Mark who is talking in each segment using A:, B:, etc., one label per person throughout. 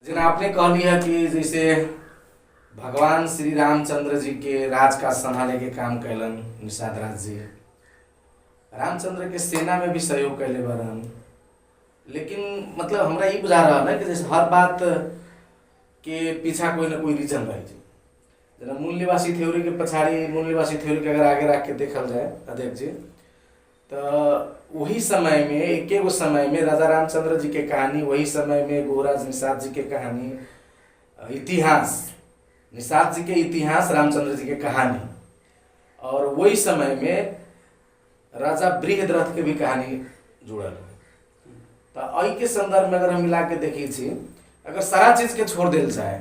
A: जना आपने कह लिया कि जैसे भगवान श्री रामचंद्र जी के राज का संभाले के काम कैलन निषाद राज जी, रामचंद्र के सेना में भी सहयोग कैले बरन। लेकिन मतलब हमरा ये बुझा रहा है कि जैसे हर बात के पीछा कोई ना कोई रीजन रहे। जना मूल्यवासी थ्योरी के पछाड़ी, मूल्यवासी थ्योरी के अगर आगे रख के देखल जाए अध्यक्ष जी, तो वही समय में एक गो समय में राजा रामचंद्र जी के कहानी, वही समय में गोराज निषाद जी के कहानी, इतिहास निषाद जी के इतिहास, रामचंद्र जी के कहानी, और वही समय में राजा बृहद्रथ के भी कहानी जुड़ल। तो आई के संदर्भ में अगर हम मिला के देखी छी, अगर सारा चीज के छोड़ दिल जाए,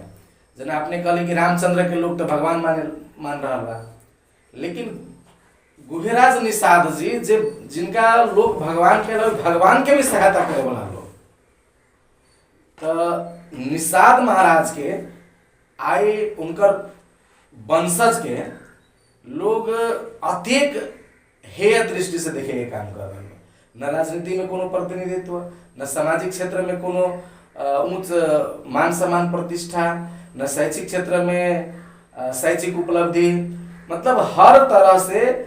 A: जना आपने कहली कि रामचंद्र के लोग तो भगवान मान रहा बा, लेकिन गुहेराज निषाद जी जे जिनका लोग भगवान के भी सहायता करे वाला लोग, तो निषाद महाराज के आए उनकर वंशज के लोग अत्यधिक हेय दृष्टि से देखे के काम कर रहे हैं। न राजनीति में कोनो प्रतिनिधित्व, न सामाजिक क्षेत्र में कोनो उच्च मान सम्मान प्रतिष्ठा, न शैक्षिक क्षेत्र में शैक्षिक उपलब्धि, मतलब हर तरह से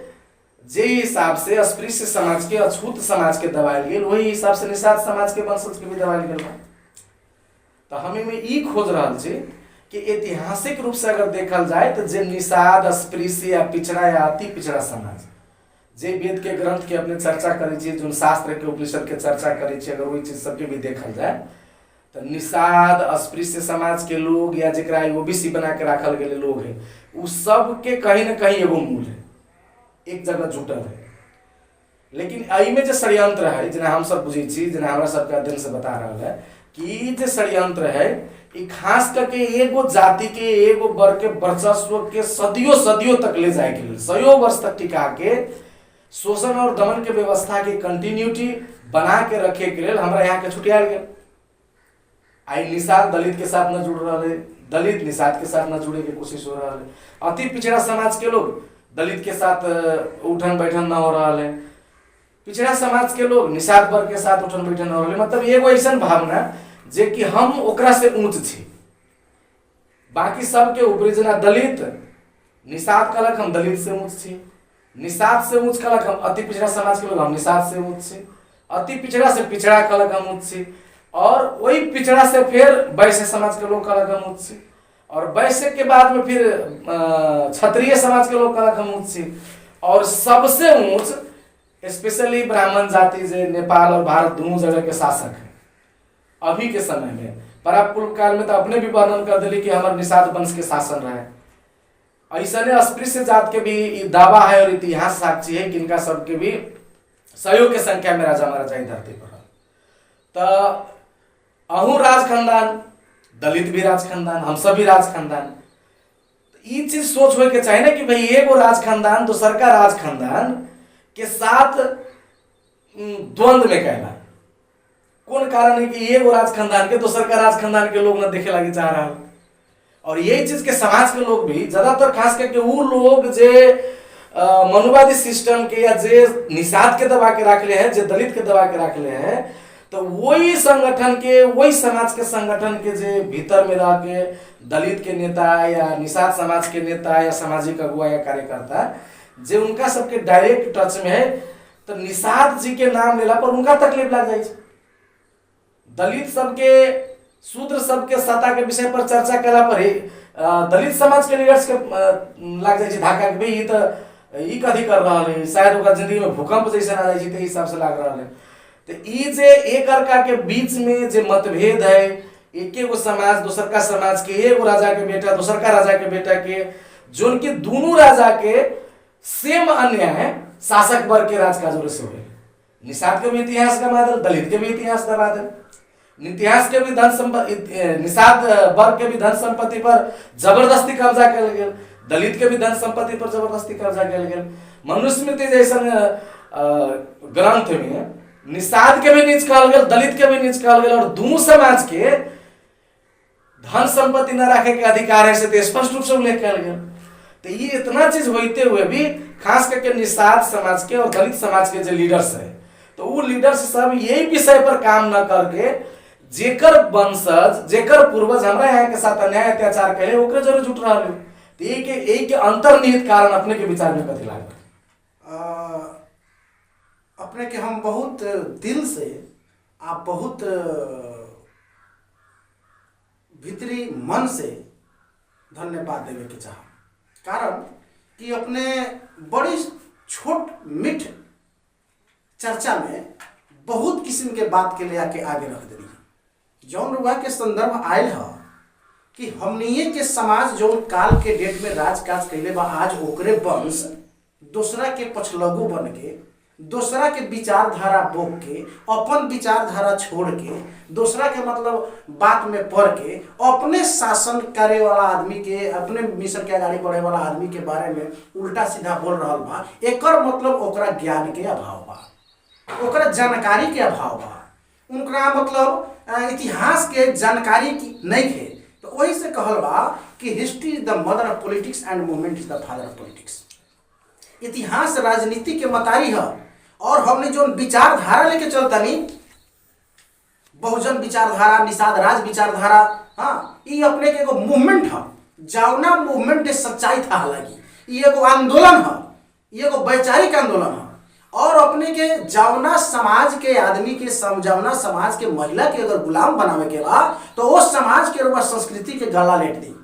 A: जे हिसाब से अस्पृश्य समाज के, अछूत समाज के दबायल गेल, वही हिसाब से निषाद समाज के वंशज के भी दबायल गेल बा। तो हमें में ई खोज रहा छे कि ऐतिहासिक रूप से अगर देखल जाए तो जे निषाद, अस्पृश्य या पिछड़ा या अति पिछड़ा समाज, जे वेद के ग्रंथ के अपने चर्चा करे छे, जो शास्त्र के उपनिषद के चर्चा करे छे, अगर वही चीज सबके भी देखल जाए तो निषाद, अस्पृश्य समाज के लोग या जरा ओबीसी बना के रखल गए लोग है, उ सब के कहीं ना कहीं एगो मूल है, एक जगह जुटल है। लेकिन आई में जो षड्यंत्र है, जना हम सब बुझे छी, जना हमरा सबके अध्ययन से बता रहा है कि जो षड्यंत्र है, ये खास करके एगो जाति के, एगो वर्ग के वर्चस्व के सदियों सदियों तक ले जाए के लिए, 100 वर्ष तक टिका के शोषण और दमन के व्यवस्था की कंटिन्यूटी बना के रखे के लिए हमरा यहाँ के छुटियाल गए। आई निषाद दलित के साथ न जुड़ रहा है, दलित निषाद के साथ न जुड़े की कोशिश हो रहा है, अति पिछड़ा समाज के लोग दलित के साथ उठन बैठन न हो रहा है, पिछड़ा समाज के लोग निषाद वर्ग के साथ उठन बैठन न हो रहा है। मतलब एगो ऐसा भावना जे कि हम ओकरा से ऊंच छी, बाकी सबके ऊपरी। जना दलित निषाद कहलक हम दलित से ऊंच छी, निषाद से ऊंच कहलक हम अति पिछड़ा समाज के लोग हम निषाद से ऊंच छी, अति पिछड़ा से पिछड़ा कहलक हम ऊंच छी, और वही पिछड़ा से फिर वैश्य समाज के लोग कहलक हम ऊंच छी, और वैश्य के बाद में फिर क्षत्रिय समाज के लोग कहलक हम ऊंच छी, और सबसे ऊंच स्पेशली ब्राह्मण जाति जे नेपाल और भारत दोनों जगह के शासक है अभी के समय में। परापूर्व काल में तो अपने भी वर्णन कर दिली कि हमारे निषाद वंश के शासन रहे। ऐसा अस्पृश्य जात के भी दावा है और इतिहास साक्षी है कि इनका सबके भी सहयोग के संख्या में राजा महाराजा धरती पर। तो अहू राज खानदान, दलित भी राज खानदान, हम सभी राज खानदान, ये चीज सोच हो के चाहिए ना कि भाई एगो राज खानदान दूसर का राज खानदान के साथ द्वंद्व में कहना कौन कारण है कि एगो राज खानदान के दूसर का राज खानदान के लोग न देखे लगे चाह रहा है। और यही चीज के समाज के लोग भी ज्यादातर खास करके वो लोग जे मनुवादी सिस्टम के या जे निषाद के दबा के रख ले हैं, जे दलित के दबा के रख ले हैं, तो वही संगठन के, वही समाज के संगठन के जे भीतर में रह के दलित के नेता या निषाद समाज के नेता या सामाजिक अगुआ या कार्यकर्ता जे उनका सबके डायरेक्ट टच में है, तो निषाद जी के नाम लेला पर उनका तकलीफ लग जाए। दलित सबके, शूद्र सबके सत्ता के विषय पर चर्चा कला पर ही दलित समाज के लीडर्स के लग जाए धाका के ये तो ई कथी कर रहा है, शायद ओकर जिंदगी में भूकंप जैसे ना जाए हिसाब से लग रहा है। तो ई जे एक अर्का के बीच में जे मतभेद है, एक एगो समाज दूसर का समाज के, एगो राजा के बेटा दूसर का राजा के बेटा के, जो उनके दोनों राजा के सेम अन्याय शासक वर्ग के राज का जोर से हुए। निषाद के भी इतिहास का बादल, दलित के भी इतिहास का बादल, इतिहास के भी धन संपत्ति, निषाद वर्ग के भी धन संपत्ति पर जबरदस्ती कब्जा कर गया, दलित के भी धन संपत्ति पर जबरदस्ती कब्जा कर गया। मनुस्मृति जैसा ग्रंथ में निषाद के भी नीच कहल गया, दलित के भी नीच कहल गया, और दोनों समाज के धन संपत्ति न रखे के अधिकार है से स्पष्ट रूप से उल्लेख किया गया। तो ये इतना चीज होते हुए भी खास करके निषाद समाज के और दलित समाज के जो लीडर्स है, तो वो लीडर्स सब यही विषय पर काम न करके जेकर वंशज जेकर पूर्वज हमरा यहाँ के साथ अन्याय अत्याचार करे ओकरे जरूर जुट रहा है। तो एक के अंतर्निहित कारण अपने के विचार में कथी लागत?
B: अपने के हम बहुत दिल से आप बहुत भीतरी मन से धन्यवाद देवे के चाह, कारण कि अपने बड़ी छोट मिठ चर्चा में बहुत किस्म के बात के ले आके आगे रख देनी। जौन रुआ के संदर्भ आयल है कि हमनिए के समाज जौन काल के डेट में राज काज कैले बा, आज ओकरे वंश दूसरा के पछलगू बन के, दूसरा के विचारधारा बोक के, अपन विचारधारा छोड़ के, दूसरा के मतलब बात में पढ़ के अपने शासन करे वाला आदमी के, अपने मिशन के आगाड़ी बढ़े वाला आदमी के बारे में उल्टा सीधा बोल रहा बा। एकर मतलब ओकरा ज्ञान के अभाव बा, ओकरा जानकारी के अभाव बा, उनका मतलब इतिहास के जानकारी की नहीं है। तो वही से कहल बा कि history is the mother of politics and movement is the father of politics. इतिहास राजनीति के मतारी है। और हमने जो विचारधारा लेके चलता नहीं, बहुजन विचारधारा, निषाद राज विचारधारा, हाँ, ये अपने के एगो मूवमेंट है। जावना मूवमेंट सच्चाई था, हालांकि ये एगो आंदोलन है, ये एगो वैचारिक आंदोलन है। और अपने के जावना समाज के आदमी के जावना समाज के महिला के अगर गुलाम बनावे के बा, तो उस समाज के रुआ संस्कृति के गला लेट दी,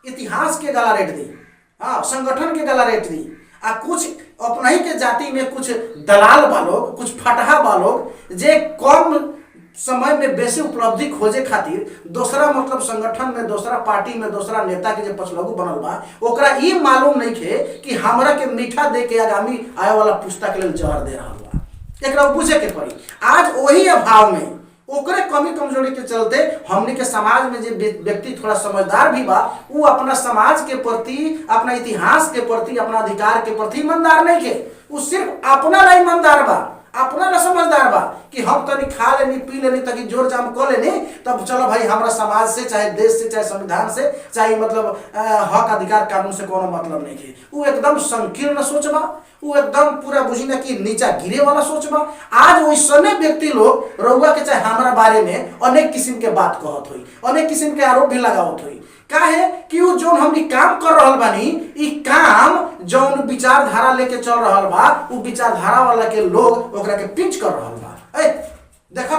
B: इतिहास के गला लेट दी, हाँ, संगठन के गला लेट दी। आ कुछ अपना ही के जाति में कुछ दलाल बालोग, कुछ फटहा बालोग जे कम समय में बेसी उपलब्धि खोजे खातिर दूसरा मतलब संगठन में, दूसरा पार्टी में, दूसरा नेता के जो पछलगू बनल बा, ओकरा ये मालूम नहीं थे कि हमरा के मीठा दे के आगामी आए वाला पुस्ता के लिए जहर दे रहा बा। एकरा बुझे के पड़ी। आज वही अभाव में, ओकरे कमी कमजोरी के चलते हमने के समाज में जो व्यक्ति थोड़ा समझदार भी बा, वो अपना समाज के प्रति, अपना इतिहास के प्रति, अपना अधिकार के प्रति ईमानदार नहीं के। वो सिर्फ अपना ला ईमानदार बा, अपना ला समझदार बा कि हम तनी खा लेनी, पी लेनी, ताकि जोर जाम कर लेनी, तब चलो भाई हमारा समाज से, चाहे देश से, चाहे संविधान से, चाहे मतलब हक अधिकार कानून से कोनो मतलब नहीं है। वो एकदम संकीर्ण सोच बा, वो एकदम पूरा बुझी ना कि नीचा गिरे वाला सोच बा। आज वैसने व्यक्ति लोग रउआ के चाहे हमारा बारे में अनेक किस्म के बात कहत हुई, अनेक किस्म के आरोप भी लगावत हुई। काहे कि वो जो हम काम कर रहा बानी, ई काम जौन विचारधारा लेके चल रहा बा, वो विचारधारा वाला के लोग ओकरा के पिंच कर रहा बा। देखा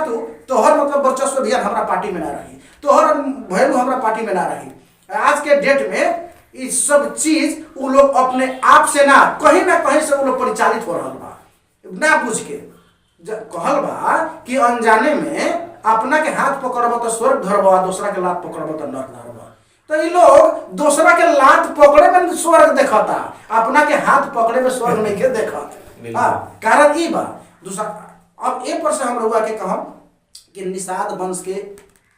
B: तोहर मतलब वर्चस्व भी हमारा पार्टी में ना रही, तोहर वैल्यू हमारा पार्टी में ना रही। आज के डेट में ये सब चीज वो लोग अपने आप से ना कहीं से वो लोग परिचालित हो रहा बा, ना बुझ के। कहल बा कि अनजाने में अपना के हाथ पकड़ब तो स्वर्ग धरबा, दूसरा के लात पकड़ब तो नरक धरबा। तो ये लोग दूसरा के लात पकड़े में स्वर्ग देखता, अपना के हाथ पकड़े में स्वर्ग नहीं के देखत। हाँ, कारण ई बा। दूसरा अब एक पर से हम रउआ के कहम कि निषाद वंश के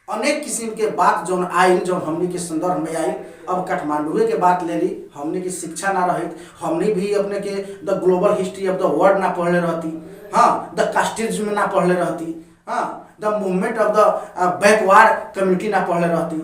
B: अनेक किस्म के बात जौन आयल, जौन हमनी के संदर्भ में आयल। अब काठमांडू के बात ले ली, हमनी की शिक्षा ना रही, हमनी भी अपने के the global history of the world ना पढ़ले रहती, हाँ, द कास्टिज्म ना पढ़ले रहती, हाँ, the movement of the backward community ना पढ़ले रहती,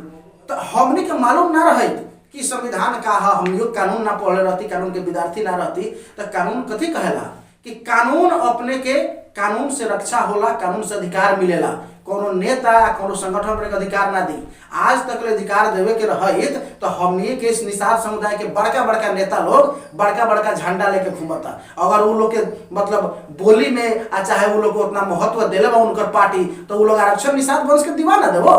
B: तो हमनी के मालूम ना रही कि संविधान का है। हम लोग कानून ना पढ़ले रहती, कानून के विद्यार्थी ना रहती, तो कानून कथी कहेला कि कानून अपने के, कानून से रक्षा होला, कानून से अधिकार मिलेला। कोनो नेता या कोनो संगठन पर अधिकार ना दी। आज तक ले अधिकार देवे के रहित तो हमनी के इस निषाद समुदाय के बड़का बड़का नेता लोग बड़का बड़का झंडा लेके घूमता। अगर वो लोग के मतलब बोली में चाहे वो लोग को उतना महत्व दिले बा उनकर पार्टी, तो वो लोग आरक्षण निषाद वंश के दिवा ना देवो।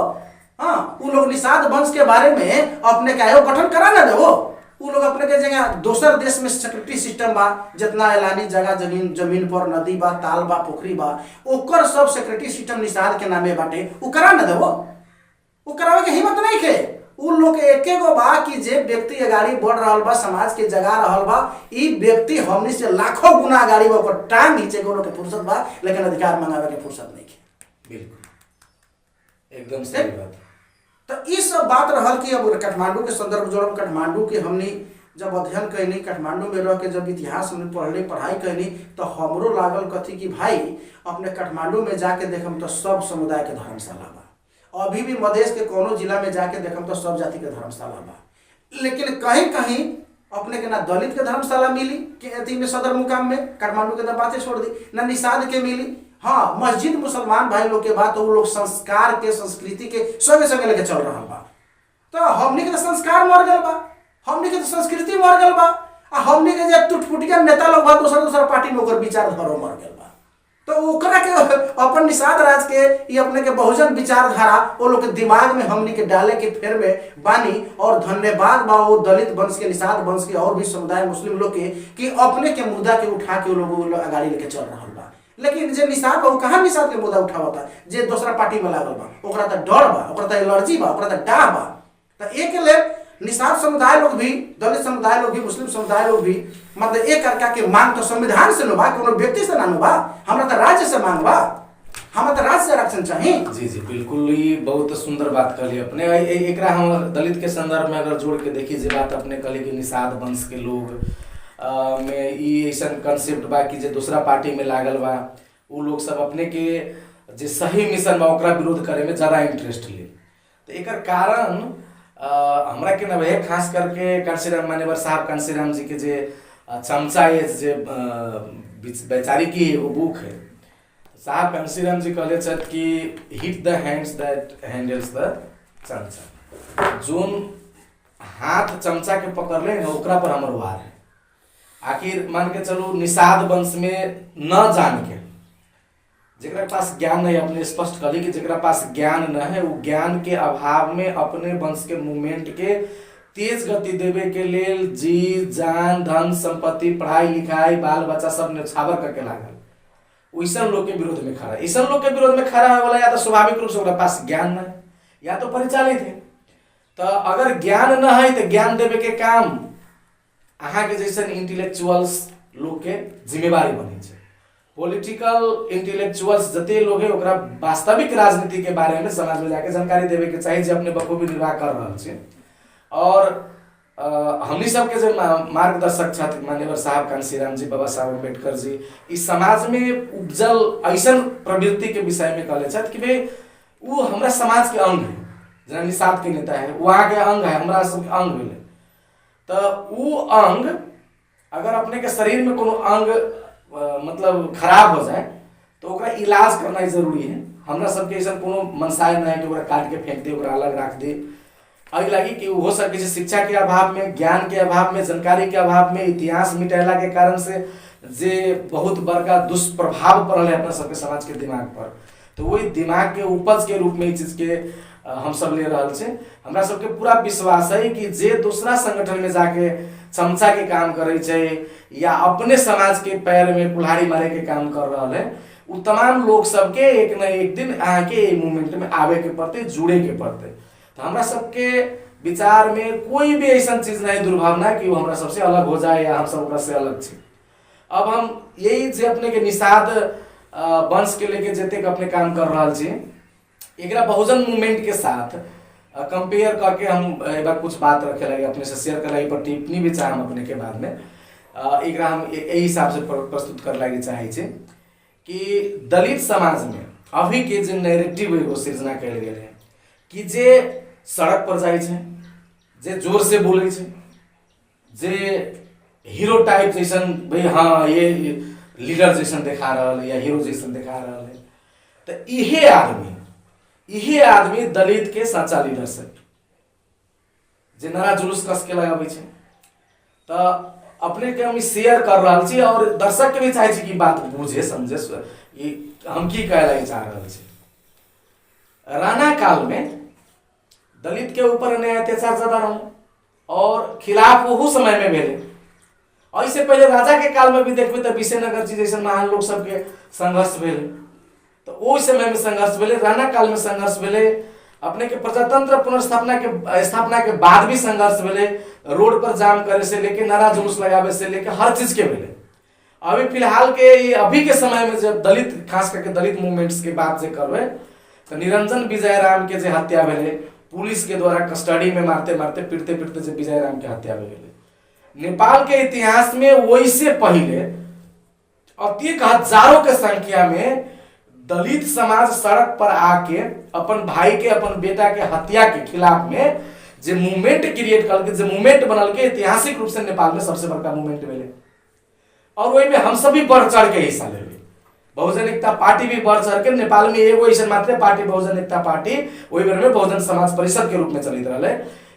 B: हाँ, वो लोग निषाद वंश के बारे में अपने का आयोग गठन करा ना देवो। वो लोग अपने के जगह दूसर देश में सेक्रेटरी सिस्टम बा, जितना एलानी जगह जमीन पर नदी बा, ताल बा, पोखरी बा, ओकर सब सेक्रेटरी सिस्टम निषाद के नामे बाटे। वो करा ना देवो, वो करावे के हिम्मत नहीं खे। उन लोग के एके गो बा कि जे व्यक्ति अगाड़ी बढ़ रहा बा, समाज के जगा रहा बा, ई व्यक्ति हमनी से लाखों गुना अगाड़ी बा, ओकर टांग नीचे को लोग के फुर्सत बा, लेकिन अधिकार मंगावे के फुर्सत नहीं खे।
A: बिल्कुल एकदम सही बात।
B: तो ये सब बात रहल कि अब काठमांडू के संदर्भ जोड़ब, काठमांडू के हमनी जब अध्ययन कैनी, काठमांडू में रह के जब इतिहास में पढ़ले, पढ़ाई कैनी, तो हमरो लागल कथी कि भाई अपने काठमांडू में जाके देखम तो सब समुदाय के धर्मशाला बा। अभी भी मधेश के कोनो जिला में जाके देखम तो सब जाति के धर्मशाला बा। लेकिन कहीं कहीं अपने के ना दलित के धर्मशाला मिली कि अथी में सदर मुकाम में, काठमांडू के बातें छोड़ दी, ना निषाद के मिली, हाँ, मस्जिद मुसलमान भाई लोग के बाद तो वो लोग संस्कार के संस्कृति के संगे संगे लेके चल रहा बा। तो हमनी के तो संस्कार मर गल बा, हमनी के तो संस्कृति मर गल बा, आ हमनी के जे टुटपुटिया नेता लोग बा दूसरा दूसरा पार्टी में ओकर विचारधारा मर गल बा। तो ओकरा के अपन निषाद राज के ये अपने के बहुजन विचारधारा वो लोग के दिमाग में हमनी के डाले के फेर में बानी। और धन्यवाद बा वो दलित वंश के, निषाद वंश के और भी समुदाय मुस्लिम लोग के कि अपने के मुद्दा के उठा के वो लोग आगाड़ी लेके चल रहा बा। लेकिन जे निषाद बा कहाँ निषाद के मुद्दा उठावता, जे दूसरा पार्टी में लागल बा ओकरा त डर बा, ओकरा त एलर्जी बा, ओकरा त डाह बा। तो एक ले निषाद समुदाय लोग भी, दलित समुदाय लोग भी, मुस्लिम समुदाय लोग भी मतलब एक करका के मांग तो संविधान से न बा, कोनो व्यक्ति से ना न बा, हमरा तो राज्य से मांग बा, हमरा तो राज्य से आरक्षण चाहिए।
A: जी जी बिल्कुल, ये बहुत सुंदर बात कहली अपने। एकरा हम दलित के संदर्भ में अगर जोड़ के देखी जे बात अपने कहली कि निषाद वंश के लोग में ई ऐसा कंसेप्ट बा कि जे दूसरा पार्टी में लागल बा उ लोग सब अपने के जे सही मिशन बा ओकरा विरोध करे में ज्यादा इंटरेस्ट ले। तो एकर कारण हमरा के न है, खास करके कांशीराम मानेवर साहब कांशीराम जी के जे चमचा ये जे बेचारी की एगो बुक है, साहब कांशीराम जी कहले छथि कि hit the hands that handles the चमचा। जोन हाथ चमचा के पकड़ ले न ओकरा पर हमर वार है। आखिर मान के चलो निषाद वंश में न जान के जेकरा पास ज्ञान नहीं, अपने स्पष्ट करी कि जेकरा पास ज्ञान न है वो ज्ञान के अभाव में अपने वंश के मूवमेंट के तेज गति देवे के लेल जी जान धन संपत्ति पढ़ाई लिखाई बाल बच्चा सब न्यौछावर करके लागल वैसा लोग के विरोध में खड़ा। ऐसा लोग के विरोध में खड़ा वाला या तो स्वाभाविक रूप से ओकरा पास ज्ञान न है या तो परिचालित है। तो अगर ज्ञान न है तो ज्ञान देवे के काम अहाँ के जैसे इंटेलेक्चुअल्स लोग के जिम्मेवारी बनी है। पॉलिटिकल इंटेलेक्चुअल्स जते लोग है ओकरा वास्तविक राजनीति के बारे में समाज में जाके जानकारी देवे के चाहिए जे अपने बखूबी निर्वाह कर रहा है। और हमनी सबके जो मार्गदर्शक छथि माननीय साहब कांशीराम जी, बाबा साहब अम्बेडकर जी, इस समाज में उपजल ऐसा प्रवृत्ति के विषय में कहले छथि कि भाई वो हमारा समाज के अंग है। जना निषाद के नेता है वहाँ के अंग है, हमारा सब अंग मिले। तो वो अंग अगर अपने के शरीर में कोनो अंग मतलब खराब हो जाए तो ओकरा इलाज करना जरूरी है। हमरा सबके ऐसा कोनो मनसाय ना है कि ओकरा काट के फेंक दे, ओकरा अलग रख दे। अभी लगी कि हो सके शिक्षा के अभाव में, ज्ञान के अभाव में, जानकारी के अभाव में, इतिहास मिटेला के कारण से जे बहुत बड़का दुष्प्रभाव पड़ल है अपना सबके समाज के दिमाग पर। तो वही दिमाग के उपज के रूप में इस चीज के हम सब ले रहा छे। हमरा सबके पूरा विश्वास है कि जे दूसरा संगठन में जाके चमचा के काम करे छे या अपने समाज के पैर में कुल्हाड़ी मारे के काम कर रहा है, वो तमाम लोग सबके एक न एक दिन आके मूवमेंट में आवे के पड़ते, जुड़े के पड़ते। तो हमरा सबके विचार में कोई भी ऐसा चीज नहीं दुर्भावना कि वो हमरा सबसे अलग हो जाए या हम सब ओकरा से अलग छे। अब हम यही जे अपने के निषाद वंश के लेके जते अपने काम कर रहा छे, एकरा बहुजन मूवमेंट के साथ कंपेयर करके हम एक बार कुछ बात रखे लगे अपने से शेयर कर लगे, पर टिप्पणी भी चाहे हम अपने के बाद में एकरा हम यही हिसाब से प्रस्तुत कर लगे चाहे छे कि दलित समाज में अभी के जो नैरेटिव एगो सृजना कल गए है कि जे सड़क पर जाए छे, जे जोर से बोले छे, जे हीरो टाइप जैसन भाई हाँ ये लीडर जैसन दिखा रहा है या हीरो जैसन दिखा रहा है, तो इहे आदमी दलित के सच्चा लीडर से जे नया जुलूस कस के लगाबे छे। तो अपने के हम शेयर कर रहा छी और दर्शक के भी चाहे छी कि बात बुझे समझे ये हम की कहला चाह रहा छी। राणा काल में दलित के ऊपर अन्याय अत्याचार ज्यादा रहा और खिलाफ वो समय में भेले। और इससे पहले राजा के काल में भी देखबे तो विजयनगर जी जैसे महान लोग सबके संघर्ष भेले, तो वो समय में संघर्ष भेले, राणा काल में संघर्ष भेले, अपने के प्रजातंत्र पुनर्स्थापना के स्थापना के बाद भी संघर्ष भेले, रोड पर जाम करे से लेके नारा जुलूस लगावे से लेके हर चीज के भेले। अभी फिलहाल के अभी के समय में जब दलित खास करके दलित मूवमेंट्स के बात जे करबे तो निरंजन विजयराम के जे हत्या भेले, पुलिस के द्वारा कस्टडी में मारते मारते पीटते पीटते जे विजयराम के हत्या भेले। नेपाल के इतिहास में वैसे पहले अत्यधिक हजारों के संख्या में दलित समाज सड़क पर आके अपन भाई के अपन बेटा के हत्या के खिलाफ में जे मूवमेंट क्रिएट करके जे मूवमेंट बनल के ऐतिहासिक रूप से नेपाल में सबसे बड़का मूवमेंट भेले और वही में हम सभी बढ़ चढ़ के हिस्सा ले। बहुजन एकता पार्टी भी बढ़ चढ़ के नेपाल में एगो ऐसा मात्र पार्टी बहुजन एकता पार्टी वही बेर में बहुजन समाज परिषद के रूप में चलित रहे।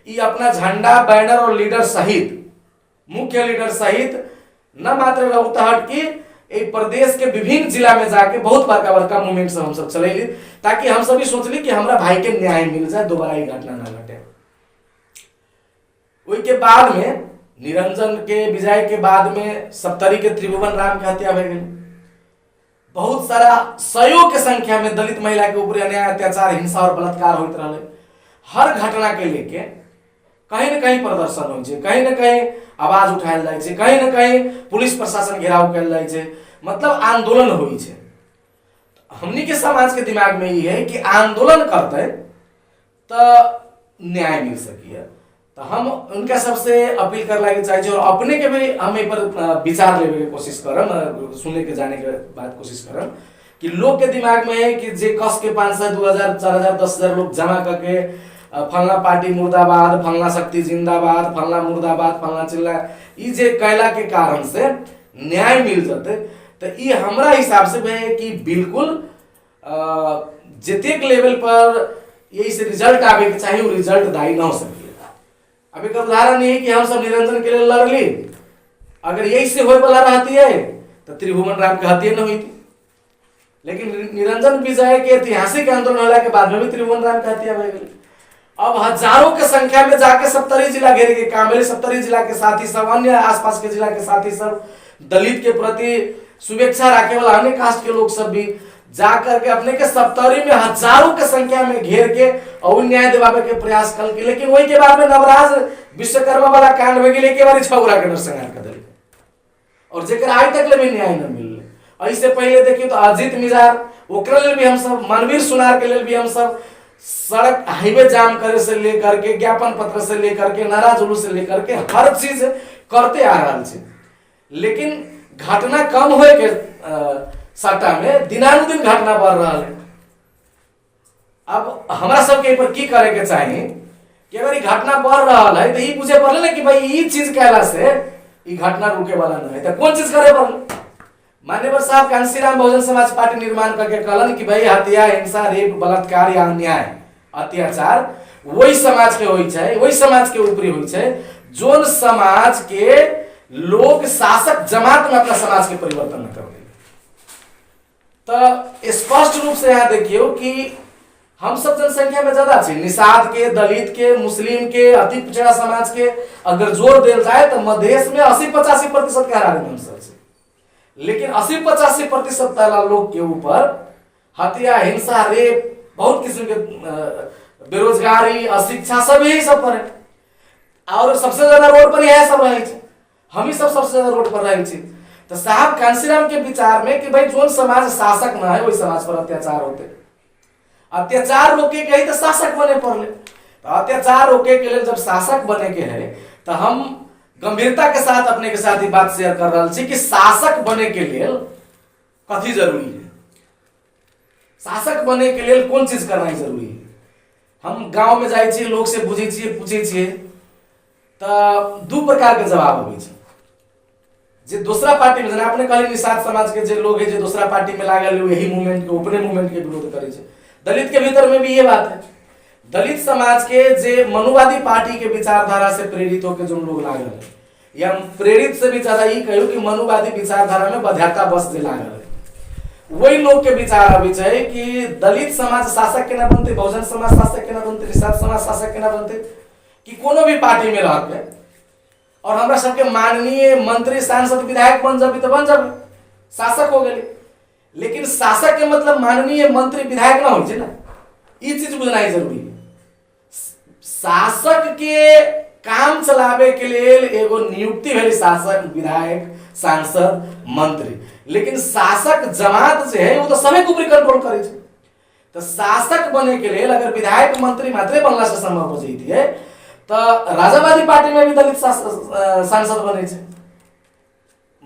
A: ई अपना झंडा बैनर और लीडर सहित मुख्य लीडर सहित न मात्र रौतहट की एक प्रदेश के विभिन्न जिला में जाके बहुत बड़का बड़का मूवमेंट से हम सब चलेली, ताकि हम सभी सोचली कि हमरा भाई के न्याय मिल जाए, दोबारा ये घटना ना घटे। वही के बाद में निरंजन के विजय के बाद में सप्तरी के त्रिभुवन राम के हत्या हो गई। बहुत सारा सयों के संख्या में दलित महिला के ऊपर अन्याय अत्याचार हिंसा और बलात्कार होते रहे। हर घटना के लेके कहीं न कहीं प्रदर्शन हो, कहीं न कहीं आवाज उठायल जाए, कहीं न कहीं पुलिस प्रशासन घेराव कल जाए, मतलब आंदोलन हो। हमनी के समाज के दिमाग में ये है कि आंदोलन करते तो न्याय मिल सकी। तो हम उनका सबसे अपील कर लगे चाहिए और अपने के भी हम एक बार विचार लेने की कोशिश करम, सुनने के जाने के बाद कोशिश करम कि लोग के दिमाग में है कि जे कस के 500 2000 4000 10,000 लोग जमा करके फलना पार्टी मुर्दाबाद, फलना शक्ति जिंदाबाद, फलना मुर्दाबाद, फलना चिल्ला ई जे कैला के कारण से न्याय मिल जाते, तो ये हमारा हिसाब से है कि बिल्कुल जितेक लेवल पर यही से रिजल्ट आवे के चाहिए, वो रिजल्ट दायी ना हो सके। अब एक उदाहरण ये है कि हम सब निरंजन के लिए लड़ ली, अगर यही से होए वाला रहती है तो त्रिभुवन राम की हत्या न हुई थी। लेकिन निरंजन विजय के ऐतिहासिक आंदोलन होने के बाद में भी त्रिभुवन राम की हत्या हो गई। अब हजारों के संख्या में जाके सप्तरी जिला घेरे के काम है। सप्तरी जिला के साथी सब, अन्य आसपास के जिला के साथी सब, दलित के प्रति शुभेच्छा रखे वाला अन्य कास्ट के लोग सब भी जाकर के अपने के सप्तरी में हजारों के संख्या में घेर के और न्याय दिलावे के प्रयास कर के। लेकिन वही के बाद में नवराज विश्वकर्मा वाला कांड हो गई, एक बार छौरा के नरसंहार कर दिल और जेकर आज तक भी न्याय न मिल। इससे पहले देखिए तो अजीत मिजार ओकरा लेल भी हम सब, मनवीर सुनार के लेल भी हम सब सड़क हाईवे जाम करे से लेकर के ज्ञापन पत्र से लेकर के नारा जुलूस से लेकर के हर चीज करते आ रहा है। लेकिन घटना कम हो के सट्टा में दिनानुदिन घटना बढ़ रहा है। अब हमारा सबके ऊपर की करे के चाहिए कि अगर ये घटना बढ़ रहा है तो ये पूछे पड़े ना कि भाई ये चीज कहला से ये घटना रुके वाला नहीं है, तो कौन चीज करे पड़े। मान्यवर साहब कांशीराम बहुजन समाज पार्टी निर्माण करके कहलन कि भाई हत्या, हिंसा, रेप, बलात्कार या अन्याय अत्याचार वही समाज के होई छै, वही समाज के ऊपरी होई छै जोन समाज के लोग शासक जमात में अपना समाज के परिवर्तन न कर। तो स्पष्ट रूप से यहाँ देखियो कि हम सब जनसंख्या में ज्यादा छे, निषाद के, दलित के, मुस्लिम के, अति पिछड़ा समाज के अगर जोर देल जाए तो मधेश में 80-85% के हरारे हम सब छे। लेकिन 80-85% वाला लोग के ऊपर हत्या, हिंसा, रेप, बहुत किस्म के बेरोजगारी, अशिक्षा सब यही सब पर है। और सबसे ज्यादा रोड पर यह सब रहे छे, हम ही सब सबसे ज्यादा रोड पर रहे छे। तो साहब कांशीराम के विचार में कि भाई जो समाज शासक ना है वही समाज पर अत्याचार होते, अत्याचार रोके के ही तो शासक बने पड़े। तो अत्याचार रोके के लिए जब शासक बने के है तो हम गंभीरता के साथ अपने के साथ ही बात शेयर कर रहा छी कि शासक बने के लिए कथी जरूरी है, शासक बने के लिए कौन चीज करना जरूरी है। हम गांव में जाए छी, लोग से बुझे छिए, पूछे छिए तो दू प्रकार के जवाब होवे छै। जे दूसरा पार्टी में जना आपने कहले निषाद समाज के जे लोग है जो दूसरा पार्टी में लागल यही मूवमेंट के, अपने मूवमेंट के विरोध करे छै। दलित के भीतर में भी ये बात है, दलित समाज के जे मनुवादी पार्टी के विचारधारा से प्रेरित होकर जो लोग लागल है, या प्रेरित से भी ज्यादा ये कहूं कि मनुवादी विचारधारा में बध्यता बस जे लागल है, वही लोग के विचार अभी चाहिए कि दलित समाज शासक के ना बनते, बहुजन समाज शासक के ना बनते, निषाद समाज शासक के ना बनते, कि कोनो भी पार्टी में रह के और हमरा सबके माननीय मंत्री, सांसद, विधायक बन जाबी तो बन जाबी, शासक हो गए। लेकिन शासक के मतलब माननीय मंत्री विधायक ना हो ना, ये चीज बुझना जरूरी है। शासक के काम चलावे के लिए एगो नियुक्ति भेली, शासक, विधायक, सांसद, मंत्री। लेकिन शासक जमात जे है वो तो सभी ऊपर कंट्रोल करे छै। तो शासक बने के लिए अगर विधायक, मंत्री मात्रे बनला से संभव हो जाती है तो राजावादी पार्टी में भी दलित सांसद बने छे,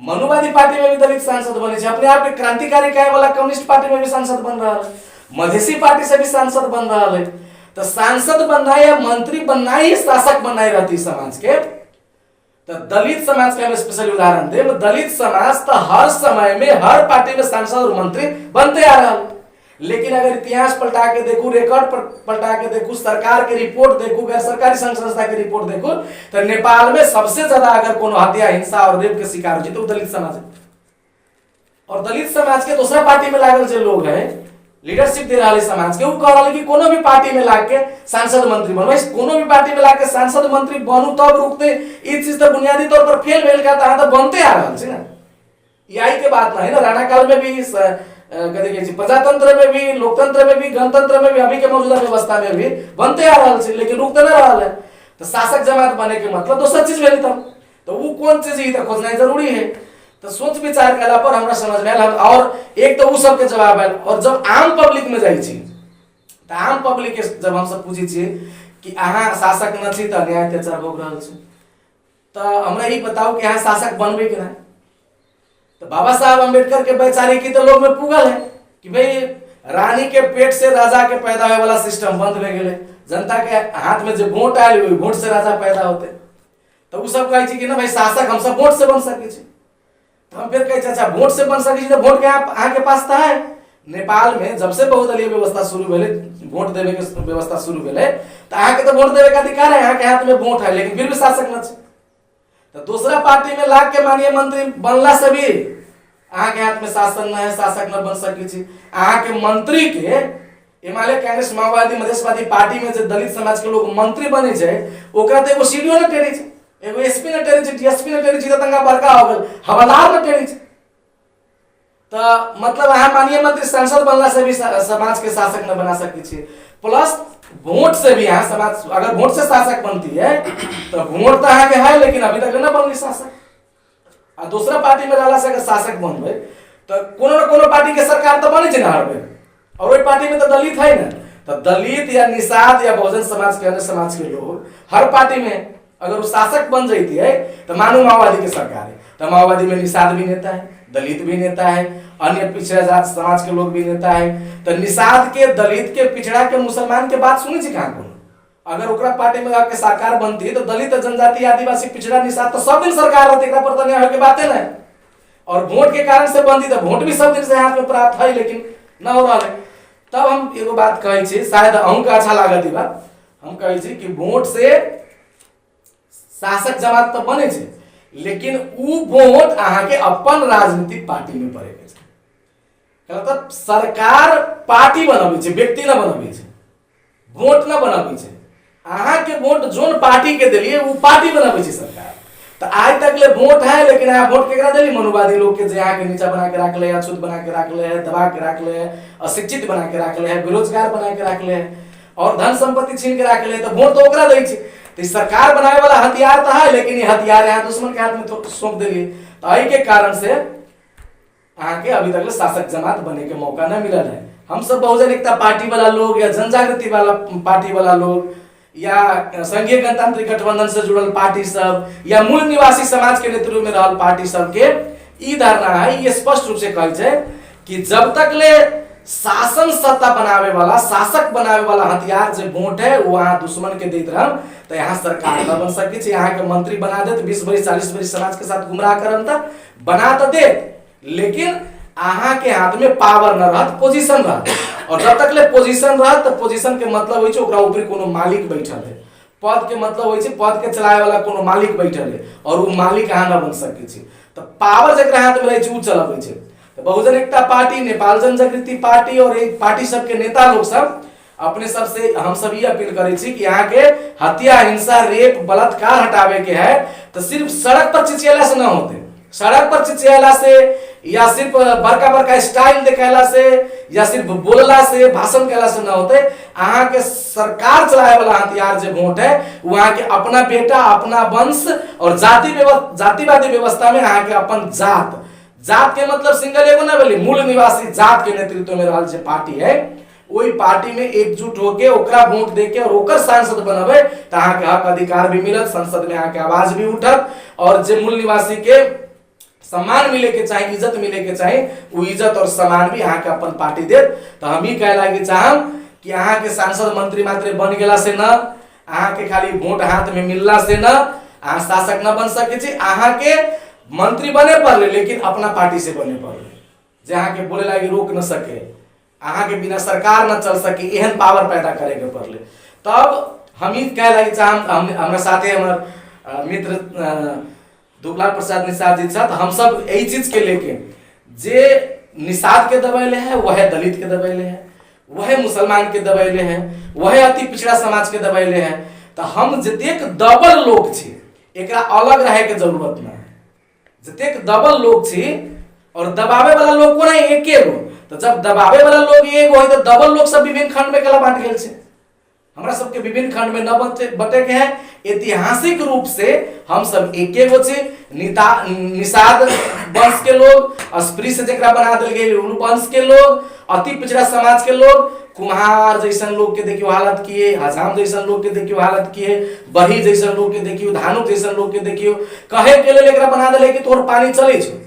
A: मनुवादी पार्टी में भी दलित सांसद बने छे, अपने आप के क्रांतिकारी कहे वाला कम्युनिस्ट पार्टी में भी सांसद बन रहा है, मधेसी पार्टी से भी सांसद बन रहा है। तो सांसद बनना या मंत्री बनना ही शासक बनना ही रहती समाज के। तो दलित समाज के हम स्पेशल उदाहरण दे, दलित समाज तो हर समय में हर पार्टी में सांसद और मंत्री बनते आ रहा है। लेकिन अगर इतिहास पलटा के देखू, रिकॉर्ड पलटा के देखू, सरकार के रिपोर्ट देखू, गैर सरकारी संस्था के रिपोर्ट देखू, तो नेपाल में सबसे ज्यादा अगर कोनो हत्या, हिंसा और रेप के शिकार हो तो दलित समाज है। और दलित समाज के दूसरा पार्टी में लागल जो लोग है, लीडरशिप दे रहा है समाज के, वो कह रहा कि कोनो भी पार्टी में लाके सांसद मंत्री बनो, कोनो भी पार्टी में लाके सांसद मंत्री बनू तब रुकते। ये चीज तो बुनियादी तौर पर फेल भेल का तो बनते आ रहा है ना। यही के बात नहीं ना, राणा काल में भी, प्रजातंत्र में भी, लोकतंत्र में भी, गणतंत्र में भी, अभी के मौजूदा व्यवस्था में भी बनते आ रहा है, लेकिन रुकते ना रहा है। तो शासक जमात बने के मतलब दोसर चीज भेल था, तो वो कौन चीज ही खोजना जरूरी है। तो सोच विचार कला पर हमरा समझ में आयल। और एक तो उ सब के जवाब आयल। और जब आम पब्लिक में जाइ छी तो आम पब्लिक के जब हम सब पूछे छी कि अहाँ शासक न छी तो अन्याय अत्याचार भोग रहल छी, तो हमरा ई बताओ कि अहाँ शासक बनबे कि नहीं। तो बाबा साहब अम्बेडकर के वैचारिक की तो लोग में पुगल है कि भाई रानी के पेट से राजा के पैदा होने वाला सिस्टम बंद हो गए, जनता के हाथ में जो वोट आयल हुई वोट से राजा पैदा होते। तो उ सब कहे कि ना भाई शासक हम सब वोट से बन सके। तो हम फिर कहे अच्छा वोट से बन सके तो वोट के आपके पास था है। नेपाल में जब से बहुदलीय व्यवस्था शुरू भेले, वोट देवे के व्यवस्था शुरू भेले, तो आके तो वोट देवे का अधिकार है, यहाँ के हाथ में वोट है, लेकिन फिर भी शासक न। तो दूसरा पार्टी में लाग के माननीय मंत्री बनला से भी अहाँ के हाथ में शासन न है, शासक न बन सके। अहाँ के मंत्री के हिमालय कांग्रेस माओवादी मधेशवादी पार्टी में जो दलित समाज के लोग मंत्री बने ओकरा तो एगो सीडीओ न टेरी, एगो एसपी न टेरी, डीएसपी न टेरी, तो तंगा बड़का हो गल, हवलदार न टेरी। तो मतलब अहाँ माननीय मंत्री सांसद बनला से भी समाज के शासक न बना सके। प्लस वोट से भी यहाँ समाज, अगर वोट से शासक बनती है तो वोट तो अहाँ के है, लेकिन अभी तक न बनली शासक। और दूसरा पार्टी में रहला से अगर शासक बनबे तो कोनो न कोनो पार्टी के सरकार तो बने ना हर बेर, और वही पार्टी में तो दलित है ना। तो दलित या निषाद या बहुजन समाज के, अन्य समाज के लोग हर पार्टी में अगर वो शासक बन जाती है तो मानो माओवादी की सरकार है, तो माओवादी में निषाद भी नेता है, दलित भी नेता है, अन्य पिछड़ा समाज के लोग भी नेता है। तो निषाद के, दलित के, पिछड़ा के, मुसलमान के बात सुनी छी कहाँ को। अगर ओकरा पार्टी में आके सरकार बनती तो दलित, जनजाति, आदिवासी, पिछड़ा, निषाद तो सब दिन सरकार रहती, एकरा पर तो न्याय के बातें ना। और वोट के कारण से बनती तो वोट भी सब दिन से हाथ में प्राप्त है, लेकिन न हो रहा है। तब हम एगो बात कहे छी, शायद अहूँ अच्छा लागत ई बात, हम कहे छी कि वोट से शासक जमात तो बने छे, लेकिन उ वोट अहाँ के अपन राजनीतिक पार्टी में पड़े के। मतलब सरकार पार्टी बनाबे छे, व्यक्ति न बनाबे छे, वोट न बनाबे छे। अहाँ के वोट जोन पार्टी के दिलिए वो पार्टी बनाबे छे सरकार। तो आज तक ले वोट है, लेकिन अहाँ वोट केकरा दिली? मनुवादी लोग के, जे अहाँ के नीचा बना के रख ले, अछूत बना के रख ले, दबा के रख ले, अशिक्षित बना के रख ले, बेरोजगार बना के रख ले, और धन संपत्ति छीन के रख ले। तो वोट तो ओकरा दै छे। तो सरकार बनावे वाला हथियार तो है, लेकिन ये हथियार यहाँ दुश्मन के हाथ में तो सौंप दिली। तो यही के कारण से अहाँ के अभी तक शासक जमात बने के मौका न मिलल है। हम सब बहुजन एकता पार्टी वाला लोग या जनजागृति वाला पार्टी वाला लोग या संघीय गणतांत्रिक गठबंधन से जुड़ल पार्टी सब या मूल निवासी समाज के नेतृत्व में रहल पार्टी सब के ई धारणा है, ये स्पष्ट रूप से कहल जाए कि जब तक ले शासन सत्ता बनावे वाला, शासक बनावे वाला हथियार जो वोट है वो वहां दुश्मन के देत रहम, तो यहाँ सरकार न बन सके। यहाँ के मंत्री बना दे 20 बरिस 40 बरिस समाज के साथ गुमराह करम त बना तो दे, लेकिन अहाँ के हाथ में पावर न रहत, पोजीशन रहत। और जब तक ले पोजीशन रहत तो पोजीशन के मतलब होई छै ओकरा ऊपर कोनो मालिक बैठल है। पद के मतलब होई छै पद के चलाए वाला कोनो मालिक बैठल है, और वो मालिक अहाँ न बन सके छी। तो पावर जकरा हाथ में रहे छै उ चलाबै छै। तो बहुजन एकता पार्टी, नेपाल जनजागृति पार्टी और एक पार्टी सब के नेता लोग सब अपने सबसे हम सब ये अपील करे छी कि यहाँ के हत्या, हिंसा, रेप, बलात्कार हटावे के है तो सिर्फ सड़क पर चिचियाला से न होते। सड़क पर चिचियाला से या सिर्फ बड़का बड़का स्टाइल दिखाला से या सिर्फ बोलला से, भाषण कहला से न होते। अहाँ के सरकार चलाए वाला हथियार जो वोट है वहाँ के अपना बेटा, अपना वंश और जातिवादी व्यवस्था में अहाँ के अपन जात, जात के मतलब सिंगल एगो ना भेली, मूल निवासी जात के नेतृत्व में रहल जे पार्टी है वही पार्टी में एकजुट होके ओकरा वोट देके और ओकर सांसद बनबे तो अहाँ के हक अधिकार भी मिलत, संसद में अहाँ के आवाज भी उठत, और जे मूल निवासी के सम्मान मिले के चाहे, इज्जत मिले के चाहे, वो इज्जत और सम्मान भी अहाँ के अपन पार्टी देत। तो हम ही कहे लागे चाहम कि अहाँ के सांसद मंत्री मात्र बन गेला से न, अहाँ के खाली वोट हाथ में मिलला से न, अहाँ शासक न बन सके छी, अहाँ के मंत्री बने पड़ले लेकिन अपना पार्टी से बने पड़ले, जे अहाँ के बोले लागी रोक न सके, अहाँ के बिना सरकार न चल सके, एहन पावर पैदा करे के पड़ले। तब हम ही कह लगे हमारे साथे हमारे मित्र दुबला प्रसाद निषाद जी साथ हम सब यही चीज के लेके जे निषाद के दबैले है, वह दलित के दबैले है, वह मुसलमान के दबैले है, वह अति पिछड़ा समाज के दबैले है। तो हम जतेक डबल लोग छी एकरा अलग रहे के जरूरत ना है। जतेक डबल लोग छी और दबावे वाला लोग को नहीं एके गो, तो जब दबावे वाला लोग एगो है तो डबल लोग सब विभिन्न खंड में कला बांट गेल छे। हमरा सबके विभिन्न खंड में न बटे के है। ऐतिहासिक रूप से हम सब एके गो छे। निषाद वंश के लोग, अस्पृश्य जेकरा बना देल गेल उन वंश के लोग, अति पिछड़ा समाज के लोग, कुम्हार जैसन लोग के देखियो हालत किए, हजाम जैसन लोग के देखियो हालत किए, बही जैसन लोग के देखियो, धानुक जैसन लोग के देखियो, कहे के लिए एकरा बना देले कि तोहर पानी चले छो।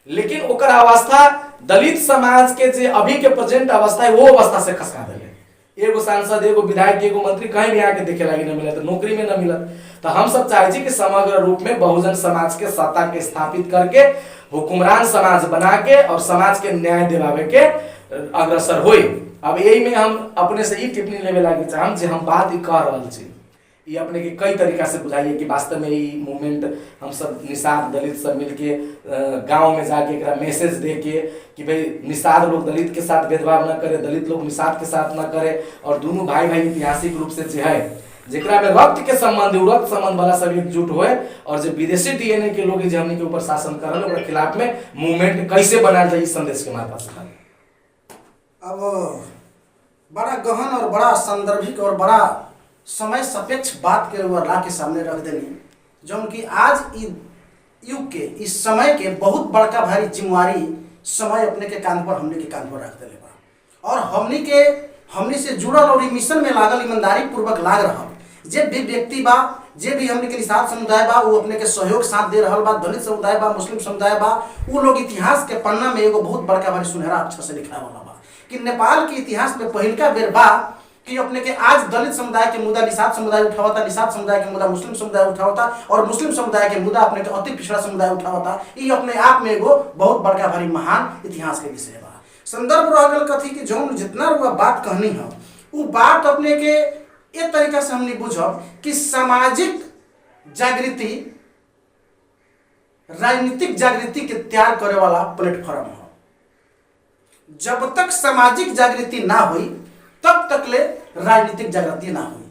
A: लेकिन ओकर अवस्था दलित समाज के जे अभी के प्रेजेंट अवस्था है वो अवस्था से खसका देले। एगो सांसद, एगो विधायक, एगो मंत्री कहीं भी आके देखे लागी न मिलत, नौकरी में न मिलत। तो हम सब चाहे छी कि समग्र रूप में बहुजन समाज के सत्ता के स्थापित करके हुकुमरान समाज बना के और समाज के न्याय दिलावे के अग्रसर होई। अब यही में हम अपने से ही टिप्पणी लेवे लागे चाहम जे हम बात ही कह रहल छी, ये अपने के कई तरीका से बुझाइए कि वास्तव में ये मूवमेंट हम सब निषाद दलित सब मिलके गांव में जाके एकरा मैसेज दे के कि भाई निषाद लोग दलित के साथ भेदभाव न करे, दलित लोग निषाद के साथ न करे, और दोनों भाई भाई ऐतिहासिक रूप से जो है जेकरा में रक्त के संबंध रक्त संबंध वाला सब एकजुट हुए, और जो विदेशी डीएनए के लोग जो हमने के ऊपर शासन करल ओकरा खिलाफ में मूवमेंट कैसे बनाल जाए इस संदेश के माध्यम से।
B: अब बड़ा गहन और बड़ा सांदर्भिक और बड़ा समय सापेक्ष बात के ला के सामने रख देनी, जो कि आज युग के इस समय के बहुत बड़का भारी जिम्मेवारी समय अपने के कान पर हमने के कान पर रख देले बा, और हमने से जुड़ल और मिशन में लागल ईमानदारी पूर्वक लाग रहा। जे भी व्यक्ति बा, जे भी हमने के निषाद समुदाय बा वो अपने के सहयोग साथ दे रहा बा, दलित समुदाय बा, मुस्लिम समुदाय बा, वो लोग इतिहास के पन्ना में एगो बहुत बड़का भारी सुनहरा अक्षर से लिखा वाला बा कि नेपाल के इतिहास में पहिलका बेर बा कि अपने के आज दलित समुदाय के मुद्दा निषाद समुदाय उठावता, निषाद समुदाय के मुद्दा मुस्लिम समुदाय उठावता, और मुस्लिम समुदाय के मुद्दा अपने के अति पिछड़ा समुदाय उठावता। ये अपने आप में एगो बहुत बड़का भारी महान इतिहास के विषय बा। संदर्भ रह गल कथी कि जो जितना रुआ बात कहनी है वो बात अपने के एक तरीका से हमने बुझब कि सामाजिक जागृति राजनीतिक जागृति के तैयार करे वाला प्लेटफॉर्म है। जब तक सामाजिक जागृति ना हुई तब तकले राजनीतिक जागृति ना हुई,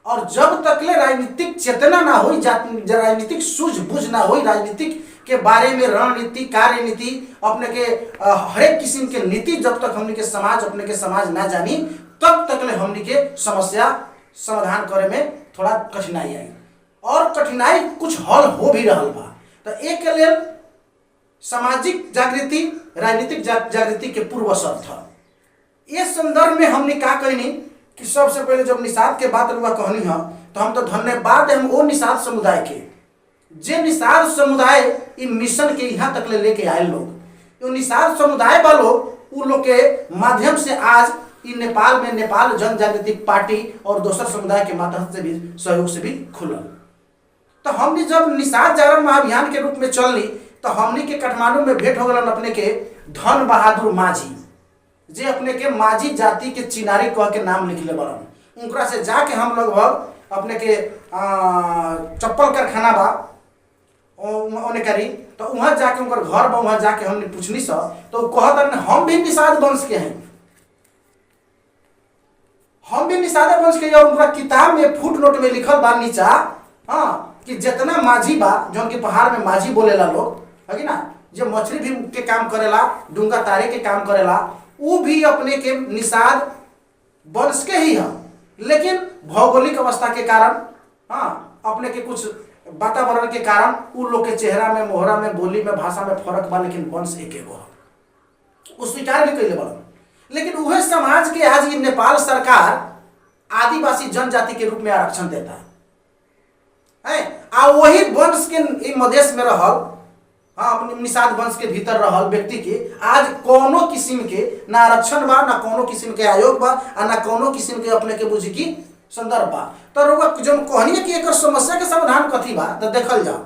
B: और जब तकले राजनीतिक चेतना ना हुई, राजनीतिक सूझबूझ ना हुई, राजनीतिक के बारे में रणनीति कार्यनीति अपने के हर एक किस्म के नीति जब तक हमने के समाज अपने के समाज ना जानी तब तकले हमने के समस्या समाधान करे में थोड़ा कठिनाई आई, और कठिनाई कुछ हल हो भी रहा बा। तो एक के लिए सामाजिक जागृति राजनीतिक जागृति के पूर्व शर्त है। इस संदर्भ में हमने क्या कहनी कि सबसे पहले जब निषाद के बात हुआ कहनी है तो हम तो धन्यवाद हम वो निषाद समुदाय के जे निषाद समुदाय इ मिशन के यहाँ तक लेके आए लोग, निषाद समुदाय वालों उ लोग के माध्यम से आज नेपाल में नेपाल जन जागृति पार्टी और दोसर समुदाय के माध्यम से भी सहयोग से भी खुलल। तो हमने जब निषाद जागरण महाअभियान के रूप में चलनी तो हमने के काठमांडू में भेंट हो गलन अपने के धन बहादुर माझी, जे अपने के माझी जाति के चिनारी कह के नाम लिखले बड़न। उनकरा से जाके हम लगभग अपने के चप्पल कारखाना बा ओने करी तो वहाँ जाके उनकर घर बा, वहाँ जाके हमने पूछनी सा तो कहता हम भी निषाद वंश के हैं, हम भी निषाद वंश के। और उनका किताब में फुट नोट में लिखल बा नीचा कि जितना माझी बा जो कि पहाड़ में माझी बोलेला लोग है ना, जो मछली भी के काम करेला, डूंगा तारे के काम करेला, वो भी अपने के निषाद वंश के ही है। लेकिन भौगोलिक अवस्था के कारण अपने के कुछ वातावरण के कारण उ लोग के चेहरा में, मोहरा में, बोली में, भाषा में फर्क बा, लेकिन वंश एक एगो है। वो स्वीकार भी कैले बड़न। लेकिन वह समाज के आज ये नेपाल सरकार आदिवासी जनजाति के रूप में आरक्षण देता है आ वही वंश के मधेश में रहल अपने निषाद वंश के भीतर रहल व्यक्ति के आज कोनो किस्म के ना आरक्षण बा, ना कोनो किस्म के आयोग बा, ना कोनो किस्म के अपने के बुझी की संदर्भ बा। तो रउआ जब कहनी कि एकर समस्या के समाधान कथी बा तो देखल जाओ।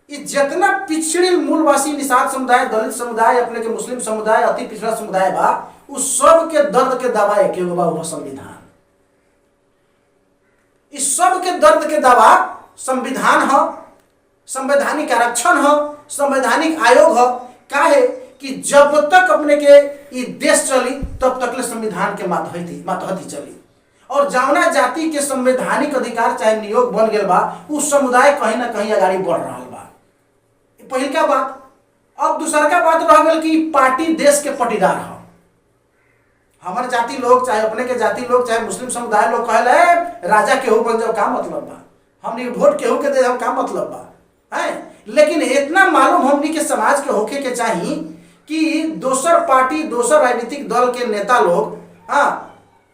B: ये जितना पिछड़िल मूलवासी निषाद समुदाय, दलित समुदाय, अपने के मुस्लिम समुदाय, अति पिछड़ा समुदाय बा, उस सब के दर्द के दवा एक एगो बा, संविधान। इस सब के दर्द के दवा संविधान है, संवैधानिक आरक्षण है, संवैधानिक आयोग है। काहे कि जब तक अपने के ये देश चली तब तक ले संविधान के मातहती चली। और जौना जाति के संवैधानिक अधिकार चाहे नियोग बन गया बा, उस समुदाय कहीं ना कहीं आगे बढ़ रहा बा। पहल का बात। अब दूसर का बात रह गया कि पार्टी देश के पटीदार है। हमारे जाति लोग चाहे अपने के जाति लोग चाहे मुस्लिम समुदाय लोग कहले राजा केहू बन जाओ, का मतलब बा, हमने वोट केहू के दे जाओ, का मतलब बा है। लेकिन इतना मालूम हमनी के समाज के होके के चाहिए कि दोसर पार्टी, दोसर राजनीतिक दल के नेता लोग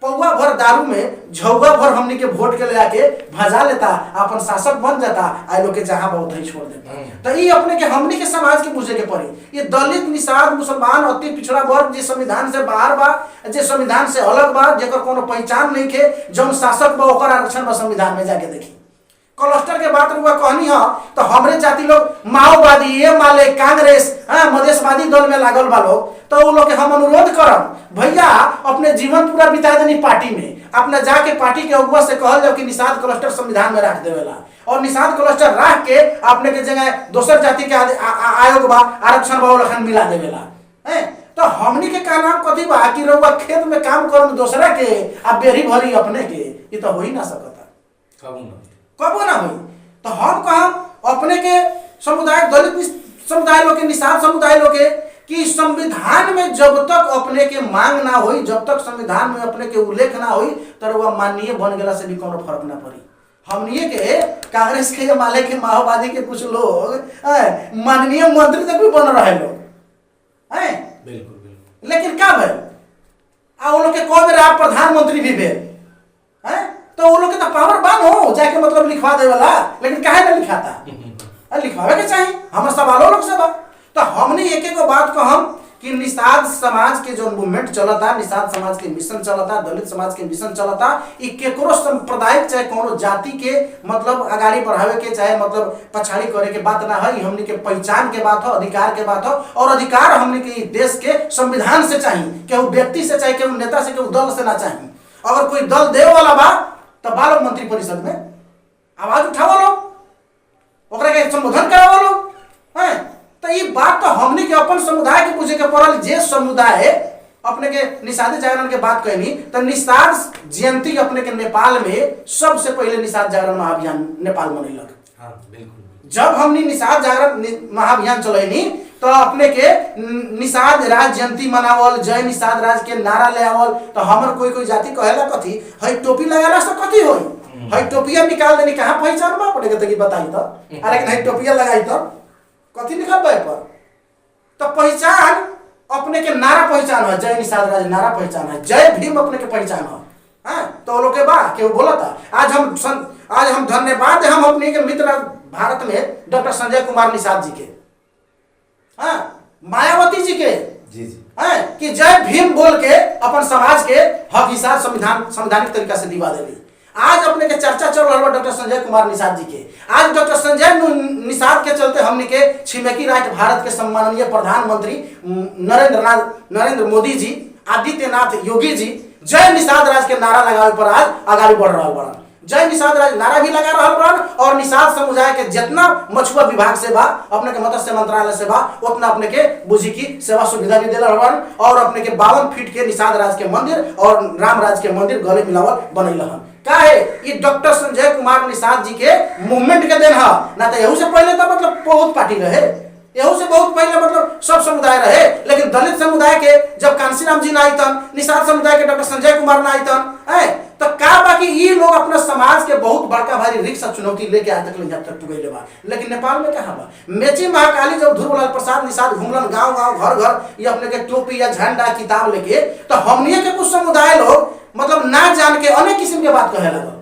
B: पौवा भर दारू में झौवा भर हमनी के वोट के ले आके भजा लेता, अपन शासक बन जाता, आई लोग के जहां बहुत ही छोड़ देता। तो ये अपने के हमनी के समाज के बुझे के पड़ी। ये दलित, निषाद, मुसलमान, अति पिछड़ा वर्ग जे संविधान से बाहर बा, जे संविधान से अलग बा, जेकर कोनो पहचान नहीं के, जौन शासक बा ओकर आरक्षण बा संविधान में जाके देखी। क्लस्टर के बात रुआ कहनी है तो हमरे जाति लोग माओवादी, ये माले कांग्रेस, मधेशवादी दल में लागल बा लोग, तो वो लोग के हम अनुरोध करम, भैया अपने जीवन पूरा बिता देनी पार्टी में, अपना जाके पार्टी के अगुआ से कहल जाओ कि निषाद क्लस्टर संविधान में रख देवेला, और निषाद क्लस्टर रख के अपने के जगह दोसर जाति के आयोग बा, आरक्षण बा लखन मिला देवेला है। तो हमनी के का नाम कथी बा कि रउआ खेत में काम करम दूसरा के आ बेरी भरी अपने के, ये तो हो ही ना सकता, कबो ना हुई। तो हम कहम अपने के समुदाय, दलित समुदाय लोग के, निषाद समुदाय लोग के, कि संविधान में जब तक अपने के मांग ना हुई, जब तक संविधान में अपने के उल्लेख ना हुई, तो वह माननीय बन गला से भी कोनो फर्क ना पड़ी। हमनिए के कांग्रेस के, माले के, माओवादी के कुछ लोग माननीय मंत्री तक भी बन रहे लोग हैं, बिल्कुल। लेकिन क्या भाई वो लोग के कौन मेरे आप प्रधानमंत्री भी भेल हैं, तो वो लोग के तो पावर बान हो जाके मतलब लिखवा दे वाला, लेकिन काहे ना लिखाता, लिखवावे के चाहिए। हमारे सवालों लोग सब। तो हमने एक एक बात को हम कि निषाद समाज के जो मूवमेंट चलता, निषाद समाज के मिशन चलता, दलित समाज के मिशन चलता, ई केकरो सांप्रदायिक चाहे कोनो जाति के मतलब आगाड़ी बढ़ावे के चाहे मतलब पछाड़ी करे के बात ना है। हमने के पहचान के बात हो, अधिकार के बात हो, और अधिकार हमने के देश के संविधान से चाहिए, केहू व्यक्ति से चाहे केहू नेता से, केहू दल से ना चाहिए। अगर कोई दल दे वाला बा तो बालो मंत्री परिषद में आवाज उठाओ लोग, ओकरा के संबोधन कराओ लोग हैं। तो ये बात तो हमने के अपन समुदाय के पूछे के पड़ल। जे समुदाय अपने के निषाद जागरण के बात कहनी, तो निषाद जयंती अपने के नेपाल में सबसे पहले निषाद जागरण महाअभियान नेपाल मनैलक। हाँ, बिल्कुल। जब हमने निषाद जागरण महाअभियान चलैनी तो अपने के निषाद राज जयंती मनावल, जय निषाद राज के नारा ले आवल। तो हमर कोई कोई जाति कहेला कथी है, टोपी लगाला से कथी होई है, टोपिया निकाल देनी, कहां पहचान बा अपने के तकी बताई तो, अरे नहीं टोपिया लगाई तो कथी लिखल बा पर। तो पहचान अपने के नारा पहचान है, जय निषाद राज नारा पहचान है, जय भीम अपने के पहचान है। हां, तो लोग के बा केहू बोला था। आज हम धन्यवाद हम अपने के मित्र भारत में डॉक्टर संजय कुमार निषाद जी के, मायावती जी के, जी कि जय भीम बोल के अपन समाज के हक हिसाब संवैधानिक तरीका से दिवा देली। आज अपने के चर्चा चल रहा है डॉक्टर संजय कुमार निषाद जी के। आज डॉक्टर संजय निषाद के चलते हमने के छिमेकी राष्ट्र भारत के सम्माननीय प्रधानमंत्री नरेंद्र मोदी जी, आदित्यनाथ योगी जी जय निषाद राज के नारा लगावे पर आज आगे बढ़ रहा बड़ा। जय निषाद राज नारा भी लगा रहा बड़ा, और निषाद समुदाय के जितना मछुआ विभाग से बा, अपने के मत्स्य मंत्रालय से बा, उतना अपने के बुझी की सेवा सुविधा भी दिला बड़न। और अपने के 52 फीट के निषाद राज के मंदिर और राम राज के मंदिर गले मिलावल बनैल हन। का है ये डॉक्टर संजय कुमार निषाद जी के मूवमेंट के देन है ना। तो यहू से पहले तो मतलब बहुत पार्टी रहे, यहू से बहुत पहले मतलब सब समुदाय रहे। लेकिन दलित समुदाय के जब कांशीराम जी ना आईतन, निषाद समुदाय के डॉक्टर संजय कुमार ना आईतन है, तो का बाकी ये लोग अपना समाज के बहुत बड़का भारी रिक्शा चुनौती लेके आज तक यहाँ तक टुगैले बा। लेकिन नेपाल में कहाँ बा। मेची महाकाली जब ध्रुवलाल प्रसाद निषाद घूमलन गांव गांव घर घर, ये अपने के टोपी या झंडा किताब लेके, तो हमनिए के कुछ समुदाय लोग मतलब ना जान के अनेक किस्म के बात कहे लगल।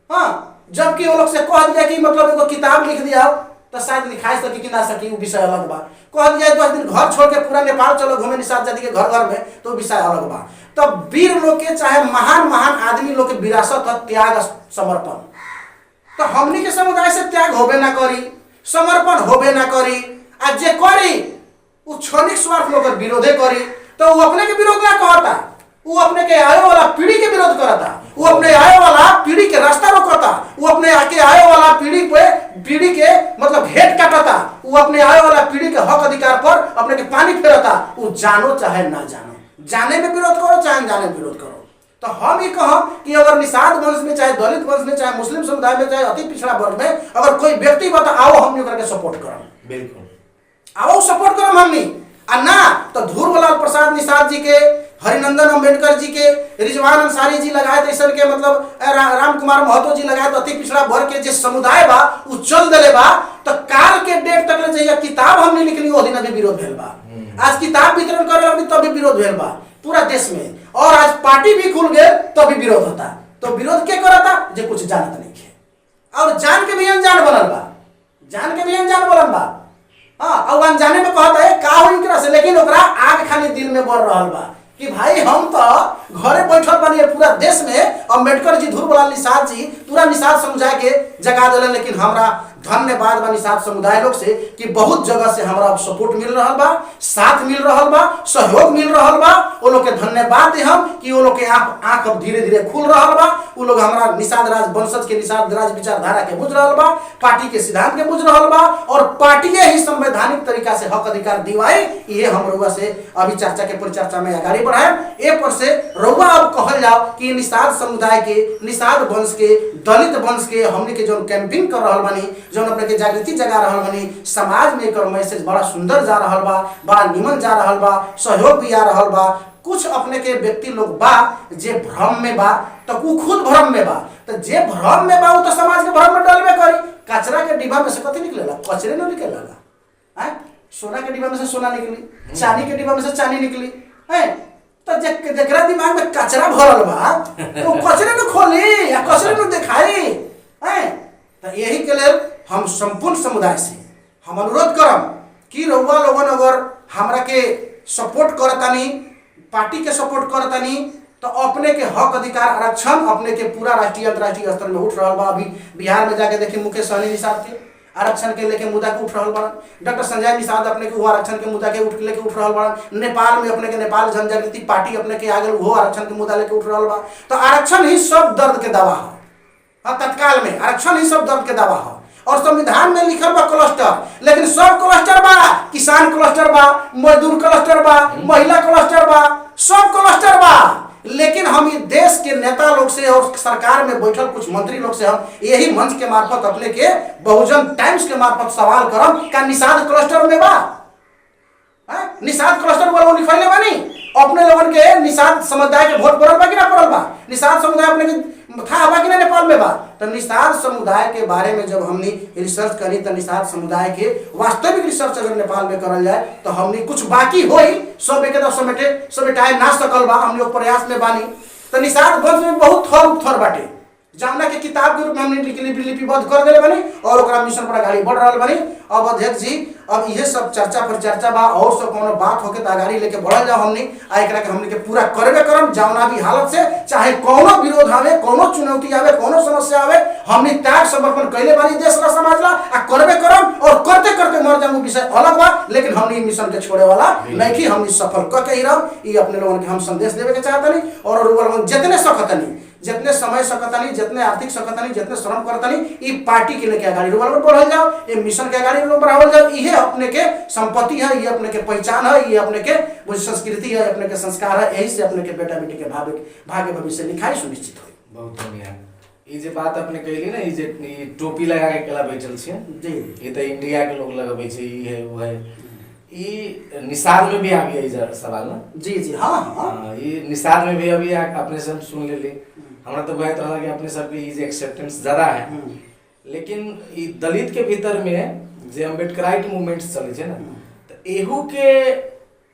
B: हाँ, जबकि वो लोग से कह दिया कि मतलब एगो किताब लिख दिया तो शायद लिखाई सकी कि ना सकी, वो विषय अलग बा। कह दिया 10 दिन घर छोड़ के पूरा नेपाल चलो घूमे निषाद जाति के घर घर में, तो विषय अलग बा। तो वीर लोग के चाहे महान महान आदमी लोग के विरासत है त्याग समर्पण। तो हमनी के समुदाय से त्याग होबे ना करी, समर्पण होबे ना करी, आ जे करी वो क्षणिक स्वार्थ लोग विरोधे करी, तो वो अपने के विरोध ना कहता, वो अपने के आए वाला पीढ़ी के विरोध करता, वो अपने आए वाला पीढ़ी के रास्ता रोकता, वो अपने आके आए वाला पीढ़ी के मतलब भेंट काटता, वो अपने आए वाला पीढ़ी के हक अधिकार पर अपने के पानी फेरता। वो जानो चाहे ना जानो, जाने में विरोध करो चाहे जाने में विरोध करो। तो हम ये कहो कि अगर निषाद वंश में, चाहे दलित वंश में, चाहे मुस्लिम समुदाय में, चाहे अति पिछड़ा वर्ग में अगर कोई व्यक्ति बता, आओ हम करके सपोर्ट करम,
A: बिल्कुल
B: आओ सपोर्ट करम हमनी। आ ना तो ध्रुवलाल प्रसाद निषाद जी के, हरिनंदन अम्बेडकर जी के, रिजवान अंसारी जी लगाए ऐसा के मतलब राम कुमार महतो जी लगाए, तो अति पिछड़ा वर्ग के जो समुदाय बा उ चल दिले बा। तो काल के डेट तक ले चाहिए किताब हमने लिखली, वो दिन अभी विरोध भेल बा। आज किताब वितरण करे अभी तभी विरोध भेल बा पूरा देश में, और आज पार्टी भी खुल गए तो भी विरोध होता। तो विरोध के करता जे कुछ जानत नहीं है, और जान के भी अनजान बनल बा, जान के भी अनजान बनल बा। हाँ, और अनजाने में कहता है का हो इनकरा से, लेकिन ओकरा आग खाली दिल में बढ़ रहल बा कि भाई हम तो घरे बैठल बनी पूरा देश में। अम्बेडकर जी, ध्रुवलाल निषाद जी पूरा निषाद समुदाय के जगा दिले, लेकिन हमरा धन्यवाद बा निषाद समुदाय लोग से कि बहुत जगह से हमरा अब सपोर्ट मिल रहा बा, साथ मिल रहा बा, सहयोग मिल रहा बा। वो लोग के धन्यवाद दे हम कि वो लोग के आंख अब धीरे धीरे खुल रहा बा। वो लोग हमारा निषाद राज वंशज के, निषाद राज विचारधारा के बुझ रहा बा, पार्टी के सिद्धांत के बुझ रहा बा, और पार्टी ही संवैधानिक तरीका से हक अधिकार दिवाई। ये हम रउआ से अभी चर्चा के परिचर्चा में आगाड़ी बढ़ाए। ए पर से रउआ अब कहल जाओ कि निषाद समुदाय के, निषाद वंश के, दलित वंश के हमने के जो कैंपिंग कर रहा बानी, जो अपने के जागृति जगा रहा बानी, समाज में एक मैसेज बड़ा सुंदर जा रहा बा, बड़ा निमन जा रहा बा, सहयोग भी आ रहा बा। कुछ अपने के व्यक्ति लोग बा जे भ्रम में बा, तो वो खुद भ्रम में बा, तो जे भ्रम में बा वो तो समाज के भ्रम में डालबे करी। कचरा के डिब्बा में से कथी निकलेला? कचरे नहीं निकलेला। हैं, सोना के डिब्बा में से सोना निकली, चांदी के डिब्बा में से चांदी निकली। हैं, तो जेकरा दिमाग में कचरा भरल बा तो कचरे न खोली या कचरे न दिखाई। हैं, तो यही के लिए हम संपूर्ण समुदाय से हम अनुरोध करम कि रउआ लोगन अगर हमरा के सपोर्ट करतानी, पार्टी के सपोर्ट करतानी, तो अपने के हक अधिकार आरक्षण अपने के पूरा राष्ट्रीय अंतर्राष्ट्रीय स्तर में उठ रहा बा। अभी बिहार में जाके देखिए मुकेश सहनी निषाद के आरक्षण के लेके मुद्दा के उठ रहा बा। डॉक्टर संजय निषाद अपने के वो आरक्षण के मुद्दा के लेके उठ रहा बा। नेपाल में अपने के नेपाल जनजागृति पार्टी अपने के आगे वो आरक्षण के मुद्दा लेके उठ रहा बा। तो आरक्षण ही सब दर्द के दवा है। तत्काल में आरक्षण ही सब दर्द के दवा है। और संविधान में लिखल बा क्लस्टर, लेकिन सब क्लस्टर बा, किसान क्लस्टर बा, मजदूर क्लस्टर बा, महिला क्लस्टर बा, सब क्लस्टर बा। लेकिन हम इस देश के नेता लोग से और सरकार में बैठल कुछ मंत्री लोग से हम यही मंच के मार्फत अपने के बहुजन टाइम्स के मार्फत सवाल करम का निषाद क्लस्टर में बा? निषाद क्लस्टर वाला लिखले बानी अपने लोगन के निषाद समुदाय के वोट पड़ल बा कि ना पड़ल बा? निषाद समुदाय अपने के था बा कि ना नेपाल में बा? तो निषाद समुदाय के बारे में जब हमने रिसर्च करी, तो निषाद समुदाय के वास्तविक रिसर्च अगर नेपाल में करल जाए तो हमने कुछ बाकी होई, सब एकदम समेटाए ना सकल बा। हम लोग प्रयास में बानी। तो निषाद वंश में बहुत थर उपथर बाटे, जामना के किताब के रूप में हमने लिपिबद्ध कर दिले बनी और ओकरा मिशन पर आगाड़ी बढ़ रहा बनी। अब अध्यक्ष जी, अब यह सब चर्चा पर चर्चा बा, और सब कोनो बात होके तो आगाड़ी लेके बढ़ल जाओ हमने। आ एकरा के हमने के पूरा करबे करम, जावना भी हालत से, चाहे कोनो विरोध आवे, कोनो चुनौती आवे, कोनो समस्या आवे, हमने त्याग समर्पण कैले बानी देश ला समाज ला, आ करबे करम। और करते करते मर जामु विषय अलग बा, लेकिन हमने मिशन के छोड़े वाला नहीं, हमने सफल क के ही रहम। ये अपने लोगन के हम संदेश देवे के चाहतनी। और जितने सकतनी, जितने समय सकतनी, जितने आर्थिक सकतनी, जितने श्रम करतनी, ई पार्टी के लेके आगाड़ी बढ़ल जाओ, ये मिशन के आगाड़ी बढ़ावल जाओ। ये अपने के संपत्ति है, ये अपने के पहचान है, ये अपने के संस्कृति है, अपने के संस्कार है। यही से अपने के बेटा बेटी के भाग्य भविष्य लिखाई सुनिश्चित हो।
A: बहुत बढ़िया। ये जे बात अपने कहली ना, ये जे टोपी लगा के केला बैठल छे
B: जी,
A: ये तो इंडिया के लोग लगाबै छे, ये है वो है। ये निषाद में भी आ गया ये सवाल ना?
B: जी जी, हाँ हाँ,
A: ये निषाद में भी अभी अपने सब सुन ले। हमरा तो कहत रहा कि अपने सब की इज एक्सेप्टेंस ज्यादा है, लेकिन ये दलित के भीतर में जे अम्बेडकराइट मूवमेंट चले छे ना, तो एहू के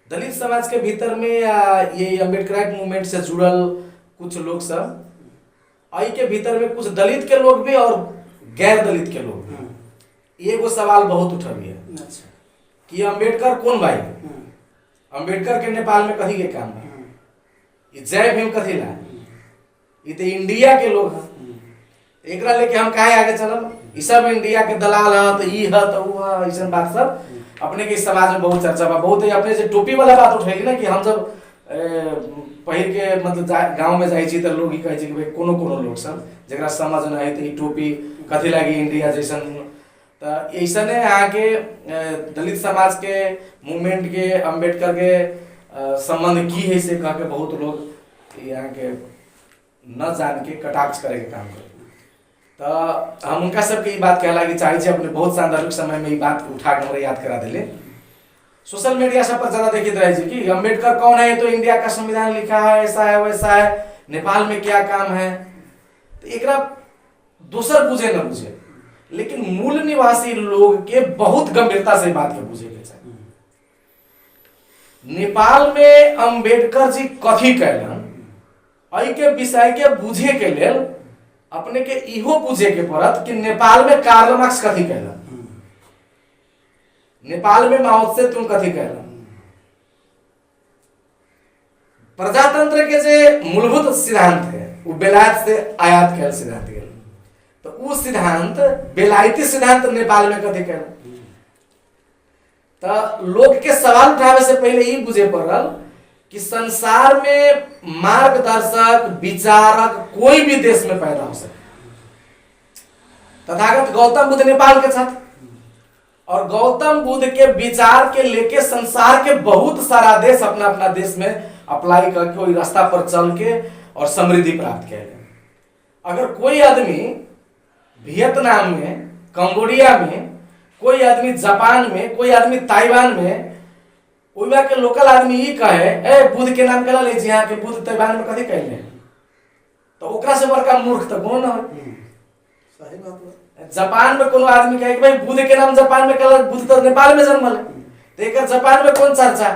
A: दलित समाज के भीतर में ये अम्बेडकराइट मूवमेंट से जुड़ल कुछ लोग सब, आई के भीतर में कुछ दलित के लोग भी और गैर दलित के लोग भी। एगो सवाल बहुत उठबिए
B: अच्छा।
A: कि अम्बेडकर कौन भाई? अम्बेडकर के नेपाल में कथी के काम है? ये जय भीम कथी ला? ये तो इंडिया के लोग हैं। एकरा लेके हम काहे आगे चलब? ई सब इंडिया के दलाल है, तो ई है तो वो है, ऐसा बात सब अपने के समाज में बहुत चर्चा बा। बहुत अपने से टोपी वाला बात उठेगी ना कि हम जब पहिर के मतलब गांव में जाइ छी तो लोग ही कहे छी कि भाई कोनो कोनो लोग सब जरा समझ न है तो ई टोपी कथी लागी इंडिया जैसन। तो ऐसने आके दलित समाज के मूवमेंट के अम्बेडकर के संबंध की है से कह के बहुत लोग यहाँ के न जान के कटाक्ष करे के काम करे। तो हम उनका सबके ये बात कहला कि चाहिए अपने बहुत सांदर्भिक समय में ये बात उठा के हमारे याद करा दिले। सोशल मीडिया सब पर ज्यादा देखिए रहे कि अम्बेडकर कौन है, तो इंडिया का संविधान लिखा है, ऐसा है वैसा है, नेपाल में क्या काम है। तो एक दूसर बुझे न बुझे, लेकिन मूल निवासी लोग के बहुत गंभीरता से बात के बुझे के चाहिए। नेपाल में अम्बेडकर जी कथी कैलन अई के विषय के बुझे के लेल अपने के इहो बुझे के पड़त कि नेपाल में कार्ल मार्क्स कथी कैलन, नेपाल में माओ से तुम कथी कैलन। प्रजातंत्र के जे मूलभूत सिद्धांत है वो बेलायत से आयात कैल सिद्धांत है, तो वो सिद्धांत बेलायती सिद्धांत नेपाल में कथी कैलन। तो लोग के सवाल उठावे से पहले ये बुझे पड़ल कि संसार में मार्गदर्शक विचारक कोई भी देश में पैदा हो सके। तथागत गौतम बुद्ध नेपाल के साथ, और गौतम बुद्ध के विचार के लेके संसार के बहुत सारा देश अपना अपना देश में अप्लाई करके वही रास्ता पर चल के और समृद्धि प्राप्त किया। अगर कोई आदमी वियतनाम में, कंबोडिया में, कोई आदमी जापान में, कोई आदमी ताइवान में, वहाँ के लोकल आदमी ये कहे ए बुद्ध के नाम कहला ले यहाँ के बुद्ध ताइवान में कथी कहले, तो ओकरा से बड़का मूर्ख तो कौन है?
B: सही बात है।
A: जापान में कोनो आदमी कहे कि भाई बुद्ध के नाम जापान में कहला, बुद्ध तो नेपाल में जन्मल है, तो एक जापान में कौन चर्चा?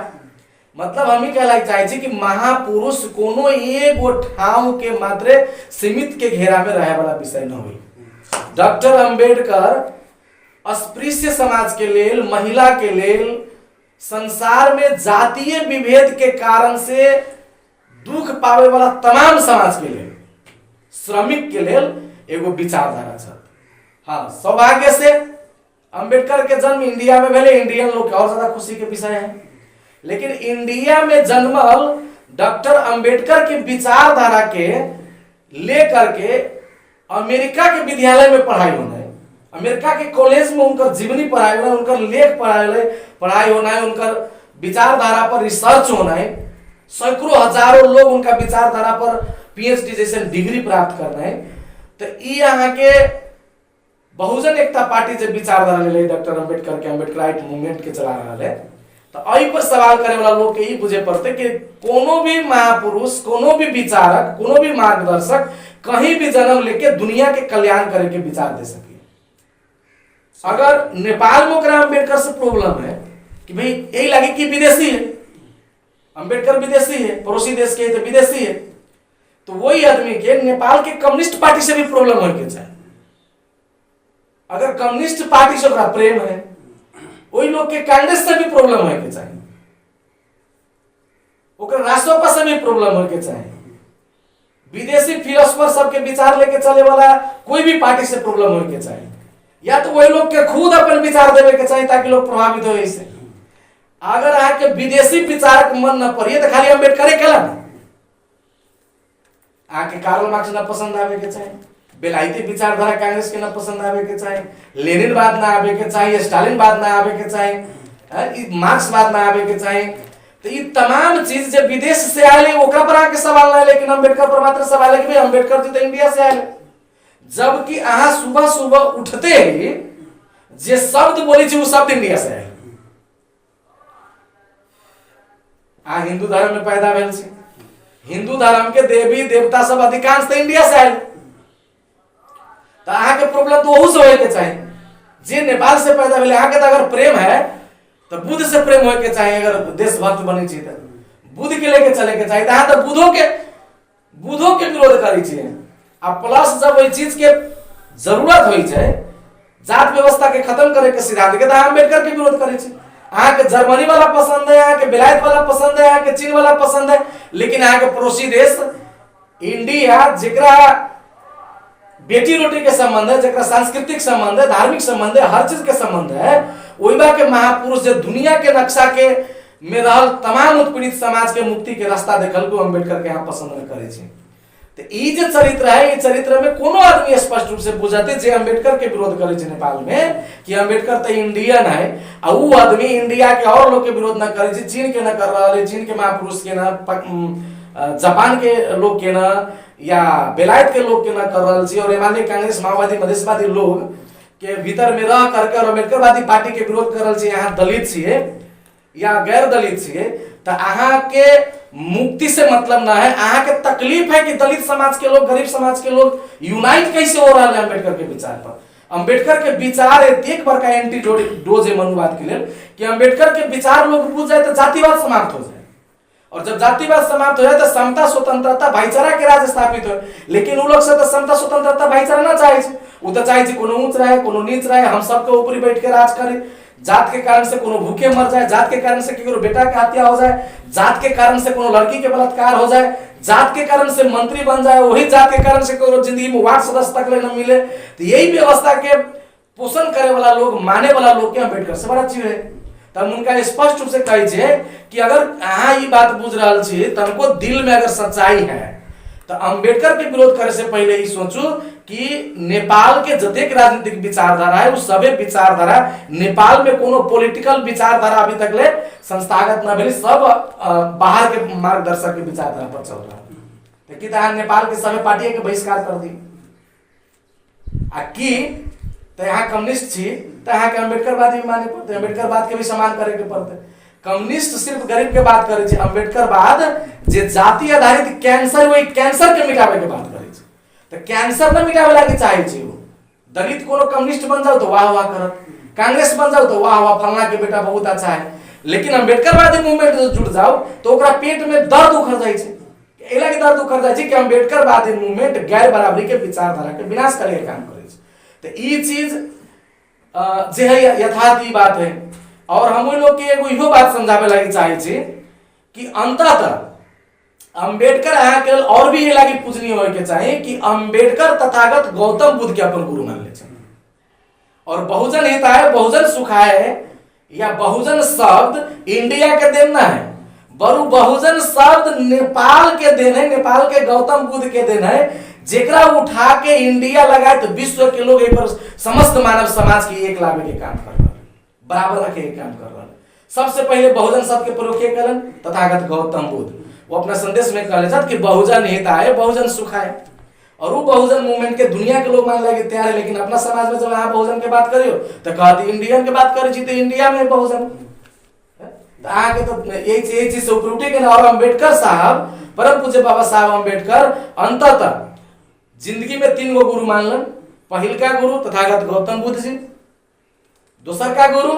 A: मतलब हम ही कहला चाहे कि महापुरुष कोनो एगो ठाव के मात्र सीमित के घेरा में रहे वाला विषय न हुई। डॉक्टर अंबेडकर अस्पृश्य समाज के लेल, महिला के लेल, संसार में जातीय विभेद के कारण से दुख पावे वाला तमाम समाज के लिए, श्रमिक के लेल एगो विचारधारा छ। हाँ, सौभाग्य से अंबेडकर के जन्म इंडिया में भेले, इंडियन लोग के और ज्यादा खुशी के विषय है। लेकिन इंडिया में जन्मल डॉक्टर अंबेडकर की विचारधारा के लेकर के अमेरिका के विद्यालय में पढ़ाई होना है, अमेरिका के कॉलेज में उनका जीवनी पढ़ाई होना है, उनका लेख पढ़ाई होना है, उनका विचारधारा पर रिसर्च होना है, सैकड़ों हजारों लोग उनका विचारधारा पर पीएचडी जैसे डिग्री प्राप्त करना है। तो यहाँ के बहुजन एकता पार्टी जब विचारधारा ले डॉक्टर अंबेडकर के अम्बेडकराइट मूवमेंट के चला रहा है, तो अई पर सवाल करे वाला लोग के ये बुझे पड़ते कि कोनो भी महापुरुष, कोनो भी विचारक, कोनो भी मार्गदर्शक कहीं भी जन्म लेके दुनिया के कल्याण करे के विचार दे सके। अगर नेपाल में अम्बेडकर से प्रॉब्लम है कि भाई यही लगे कि विदेशी है, अम्बेडकर विदेशी है, पड़ोसी देश के तो विदेशी है, तो वही आदमी के नेपाल के कम्युनिस्ट पार्टी से भी प्रॉब्लम होके चाहिए। अगर कम्युनिस्ट पार्टी से प्रेम है, वही लोग के कांग्रेस से भी प्रॉब्लम होके चाहिए, राष्ट्रपा से भी प्रॉब्लम होके चाहिए। विदेशी फिलोसफर सबके विचार लेके चले वाला कोई भी पार्टी से प्रॉब्लम होके चाहिए, या तो वही लोग के खुद अपन विचार देवे के चाहिए ताकि लोग प्रभावित हो इससे। अगर आके विदेशी विचारक मन न पड़िए तो खाली अम्बेडकर केला ना, आके कार्ल मार्क्स न पसंद आवे के चाहिए, बेलायती विचारधारा कांग्रेस के न पसंद आवे के चाहिए, लेनिनवाद ना आवे के चाहिए, स्टालिनवाद ना आवे के चाहिए, मार्क्सवाद ना आवे के चाहिए। तो ये तमाम चीज जब विदेश से आए ओकरा पर आके सवाल ना, लेकिन अम्बेडकर पर मात्र सवाल है कि भाई अम्बेडकर जी तो इंडिया से आए, जबकि अहाँ सुबह सुबह उठते ही जे शब्द बोली वो शब्द इंडिया से आए। आ हिंदू धर्म में पैदा भेल छी, हिंदू धर्म के देवी देवता सब अधिकांश तो इंडिया से आए, तो अहाँ के प्रॉब्लम तो वहू से होए के चाहिए। जे नेपाल से पैदा भेले, अहाँ के तो अगर प्रेम है तो बुद्ध से प्रेम होए के चाहिए। अगर देशभक्त बने चाहिए तो बुद्ध के लेके चले के चाहिए, अहाँ तो बुद्धों के विरोध करी चाहिए। आ प्लस जब वही चीज के जरूरत हो जाए, जात व्यवस्था के खत्म करे के सिद्धांत के अम्बेडकर के विरोध करे छे। अहाँ के जर्मनी वाला पसंद है, अहाँ के बेलायत वाला पसंद है, अहाँ के चीन वाला पसंद है, लेकिन अहाँ के पड़ोसी देश इंडिया जेकरा बेटी रोटी के संबंध है, जेकरा सांस्कृतिक संबंध है, धार्मिक संबंध है, हर चीज के संबंध है, ओइबा के महापुरुष जो दुनिया के नक्शा के में रहल तमाम उत्पीड़ित समाज के मुक्ति के रास्ता देखल को अम्बेडकर के यहाँ पसंद न करे छे। तो ई जे चरित्र है, ई चरित्र में कोनो आदमी स्पष्ट रूप से बुझाते जे अम्बेडकर के विरोध करे छे नेपाल में कि अम्बेडकर तो इंडियन है, आ ऊ आदमी इंडिया के और लोग के विरोध न करे छे, चीन के न कर रहा है, चीन के महापुरुष के न, जापान के लोग के न, या बेलायत के लोग के न कर रहा छे, और एमाले कांग्रेस माओवादी मधेशवादी लोग के भीतर में रह करके और अम्बेडकरवादी पार्टी के विरोध कर रहा छे। यहाँ दलित छिए या गैर दलित छिए तो अहाँ के मुक्ति से मतलब ना है, अहाँ के तकलीफ है कि दलित समाज के लोग, गरीब समाज के लोग यूनाइट कैसे हो रहा है अम्बेडकर के विचार पर। अम्बेडकर के विचार एक बार का एंटी डोज है मनुवाद के लिए कि अम्बेडकर के विचार लोग बुझ जाए तो जातिवाद समाप्त हो जाए, और जब जातिवाद समाप्त हो जाए तो समता स्वतंत्रता भाईचारा के राज स्थापित हो। लेकिन उ लोग से तो समता स्वतंत्रता भाईचारा ना चाहे, उ तो चाहे कोनो ऊंच रहे कोनो नीच रहे, हम सबके ऊपरी बैठ के राज करे। जात के कारण से कोनो भूखे मर जाए, जात के कारण से केकरो बेटा के हत्या हो जाए, जात के कारण से कोनो लड़की के बलात्कार हो जाए, जात के कारण से मंत्री बन जाए, वही जात के कारण से कोनो जिंदगी में वार्ड सदस्य तक ले न मिले। तो यही व्यवस्था के पोषण करे वाला लोग, माने वाला लोग के अम्बेडकर से बड़ा चीज है। तब उनका स्पष्ट रूप से कहे छे कि अगर अहाँ ये बात बुझ रहा छे तो हमको दिल में अगर सच्चाई है तो अम्बेडकर के विरोध करे से पहले ही सोचू कि नेपाल के जतेक राजनीतिक विचारधारा है उस सभी विचारधारा नेपाल में कोनो पॉलिटिकल विचारधारा अभी तक ले संस्थागत न भेली, सब बाहर के मार्गदर्शक के विचारधारा पर चल रहा है। कि नेपाल के सभी पार्टी के बहिष्कार कर दी आ कि तो यहाँ कम्युनिस्ट छी तो यहाँ के अम्बेडकरवादी भी माने पड़ते, अम्बेडकरवाद के भी सम्मान करे के पड़ते। कम्युनिस्ट सिर्फ गरीब के बात करे छे, अम्बेडकरवाद जे जाति आधारित कैंसर, वही कैंसर के मिटावे के बात करे छे। तो कैंसर न मिटावे लागी चाहे छे वो। दलित कोनो कम्युनिस्ट बन जाओ तो वाह वाह करत, कांग्रेस बन जाओ तो वाह वाह फलना के बेटा बहुत अच्छा है। लेकिन अम्बेडकरवादी मूवमेंट से जुड़ जाओ तो ओकरा पेट में दर्द उखड़ जाए छे। एला के दर्द उखड़ जाए छे कि अम्बेडकरवादी मूवमेंट गैर बराबरी के विचारधारा के विनाश करे के काम करे छे। तो ई चीज जे है यथार्थ ई बात है। और हम लोग के एगो इहो बात समझावे लागी चाहे छे कि अंततः अम्बेडकर अहाँ के और भी ये लागी पूजनीय होय के चाहे कि अम्बेडकर तथागत गौतम बुद्ध के अपन गुरु मान ले छे। और बहुजन हिताय बहुजन सुखाय या बहुजन शब्द इंडिया के देन ना है, बरु बहुजन शब्द नेपाल के देन है, नेपाल के गौतम बुद्ध के देन है, जेकरा उठा के इंडिया लगाए तो विश्व के लोग एक समस्त मानव समाज के एक लावे के काम कर रहे, बराबर रखे के काम कर रहे। सबसे पहले बहुजन शब्द के प्रयोग के कलन तथागत गौतम बुद्ध, वो अपना संदेश में कहले छथि कि बहुजन हिताय बहुजन सुखाय। और वो बहुजन मूवमेंट के दुनिया के लोग मान लगे तैयार है, लेकिन अपना समाज में जब यहाँ बहुजन के बात करियो तो कहती इंडियन के बात करे छी तो इंडिया में बहुजन आगे तो यही चीज से ऊपर उठे के। और अम्बेडकर साहब, परम पूज्य बाबा साहब अम्बेडकर अंततः जिंदगी में 3 गो गुरु मानलन। पहिल का गुरु तथागत गौतम बुद्ध जी, दूसर का गुरु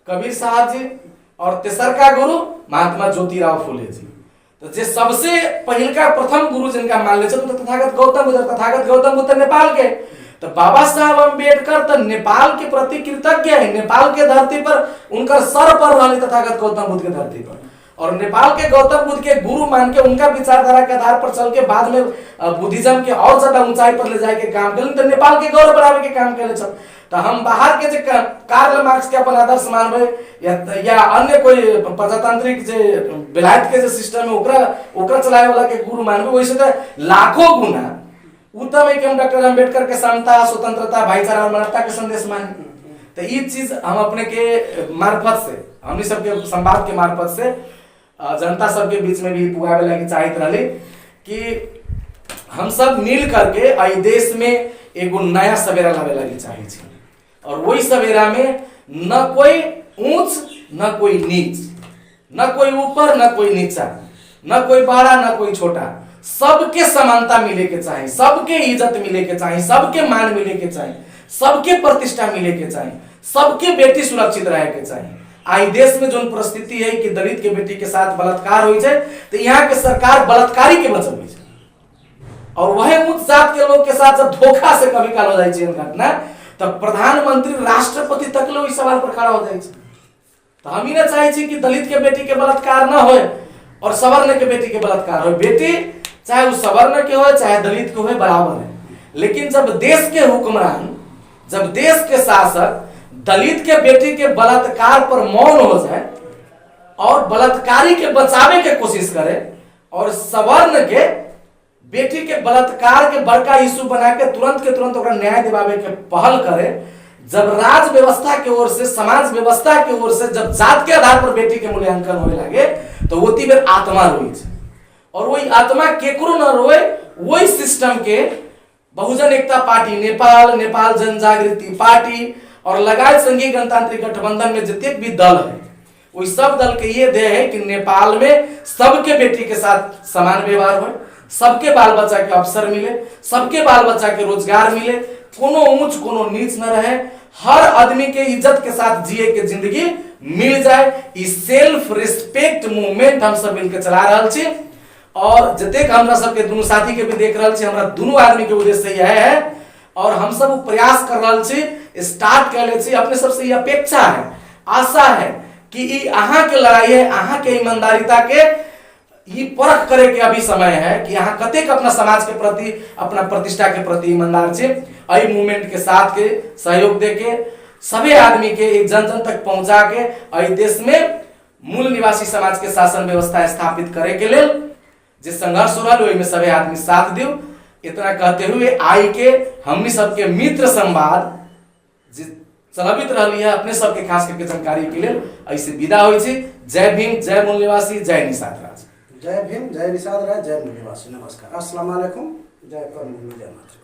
A: कबीर साहब जी, और तेसर का गुरु महात्मा ज्योतिराव फुले जी। तो जे सबसे पहिल का प्रथम गुरु जिनका मान ले तो तथागत गौतम बुद्ध, तथागत गौतम बुद्ध नेपाल के। तो बाबा साहब अम्बेडकर तो नेपाल के प्रति कृतज्ञ है, नेपाल के धरती पर उनका सर पर रहने तथागत गौतम बुद्ध के धरती पर, और नेपाल के गौतम बुद्ध के गुरु मान के उनका विचारधारा के आधार पर चल के बाद में बुद्धिज्म के और ज्यादा ऊंचाई पर ले जाए के काम करें, तो नेपाल के गौरव बढ़ावे के काम करे छल। तो हम बाहर के जो कार्ल मार्क्स के अपन आदर्श मानबे या अन्य कोई प्रजातांत्रिक जे बेलायत के जो सिस्टम है ओकरा चलाए वाला के गुरु मानबे, वैसे तो लाखों गुना उत्तम है कि हम डॉक्टर अम्बेडकर के समता स्वतंत्रता भाईचारा और मानवता के संदेश माने। तो ये चीज हम अपने के मार्फत से, हमनी सबके संवाद के मार्फत से जनता सबके बीच में भी पुगावे लगी चाहत रहे कि हम सब मिल करके आई देश में एगो नया सवेरा लावे लगी चाहे छी। और वही सवेरा में न कोई ऊंच न कोई नीच, न कोई ऊपर न कोई नीचा, न कोई बड़ा न कोई छोटा, सबके समानता मिले के चाहे, सबके इज्जत मिले के चाहे, सबके मान मिले के चाहे, सबके प्रतिष्ठा मिले के चाहे, सबके बेटी सुरक्षित रहे के चाहे। आई देश में जो परिस्थिति है कि दलित के बेटी के साथ बलात्कार हो जाए तो यहाँ के सरकार बलात्कारी के बचावे और वह उच्च जात के लोग के साथ जब धोखा से कभी काल हो जाए घटना तब प्रधानमंत्री राष्ट्रपति तक लो इस सवाल पर खड़ा हो जाए। तो हम ही ना चाहे छी कि दलित के बेटी के बलात्कार ना हो और सवर्ण के बेटी के बलात्कार हो। बेटी चाहे वो सवर्ण के हो चाहे दलित के हो बराबर है। लेकिन जब देश के हुक्मरान, जब देश के शासक दलित के बेटी के बलात्कार पर मौन हो जाए और बलात्कारी के बचावे के कोशिश करे और सवर्ण के बेटी के बलात्कार के बड़का इशू बना के तुरंत के तुरंत ओकरा न्याय दिवावे के पहल करे, जब राज व्यवस्था के ओर से, समाज व्यवस्था के ओर से जब जात के आधार पर बेटी के मूल्यांकन होने लगे तो ओती बेर आत्मा रोई और वही आत्मा केकरो न रोए। वही सिस्टम के बहुजन एकता पार्टी नेपाल, नेपाल जनजागृति पार्टी और लगायत संघीय गणतांत्रिक गठबंधन में जितने भी दल है वही सब दल के ये ध्येय है कि नेपाल में सबके बेटी के साथ समान व्यवहार हो, सबके बाल बच्चा के अवसर मिले, सबके बाल बच्चा के रोजगार मिले, कोनो ऊंच कोनो नीच न रहे, हर आदमी के इज्जत के साथ जिए के जिंदगी मिल जाए। इस सेल्फ रिस्पेक्ट मूवमेंट हम सब मिलकर चला रहा छी और जतेक हमरा सबके दोनों साथी के भी देख रहा छी, हमरा दोनों आदमी के उद्देश्य यह है और हम सब प्रयास कर रहा छी, स्टार्ट कर ले छी। अपने सबसे ये अपेक्षा है, आशा है कि ई अहाँ के लड़ाई है, अहाँ के ईमानदारिता के ये परख करे के अभी समय है कि यहाँ कतेक अपना समाज के प्रति, अपना प्रतिष्ठा के प्रति ईमानदार छे। अई मूवमेंट के साथ के सहयोग दे के सभी आदमी के एक जन जन तक पहुंचा के अई देश में मूल निवासी समाज के शासन व्यवस्था स्थापित करे के लिए जे संघर्ष हो रहा में सभी आदमी साथ दियो। इतना कहते हुए आई के हमनी सबके मित्र संवाद जे चलबित रही है अपने सबके खास करके जानकारी के लिए ऐसे विदा हो। जय भीम, जय मूल निवासी, जय निषाद राज।
B: जय भीम, जय निषाद राज, जय मूल निवासी। नमस्कार, अस्सलाम वालेकुम, जय कर्म, जय मातृ।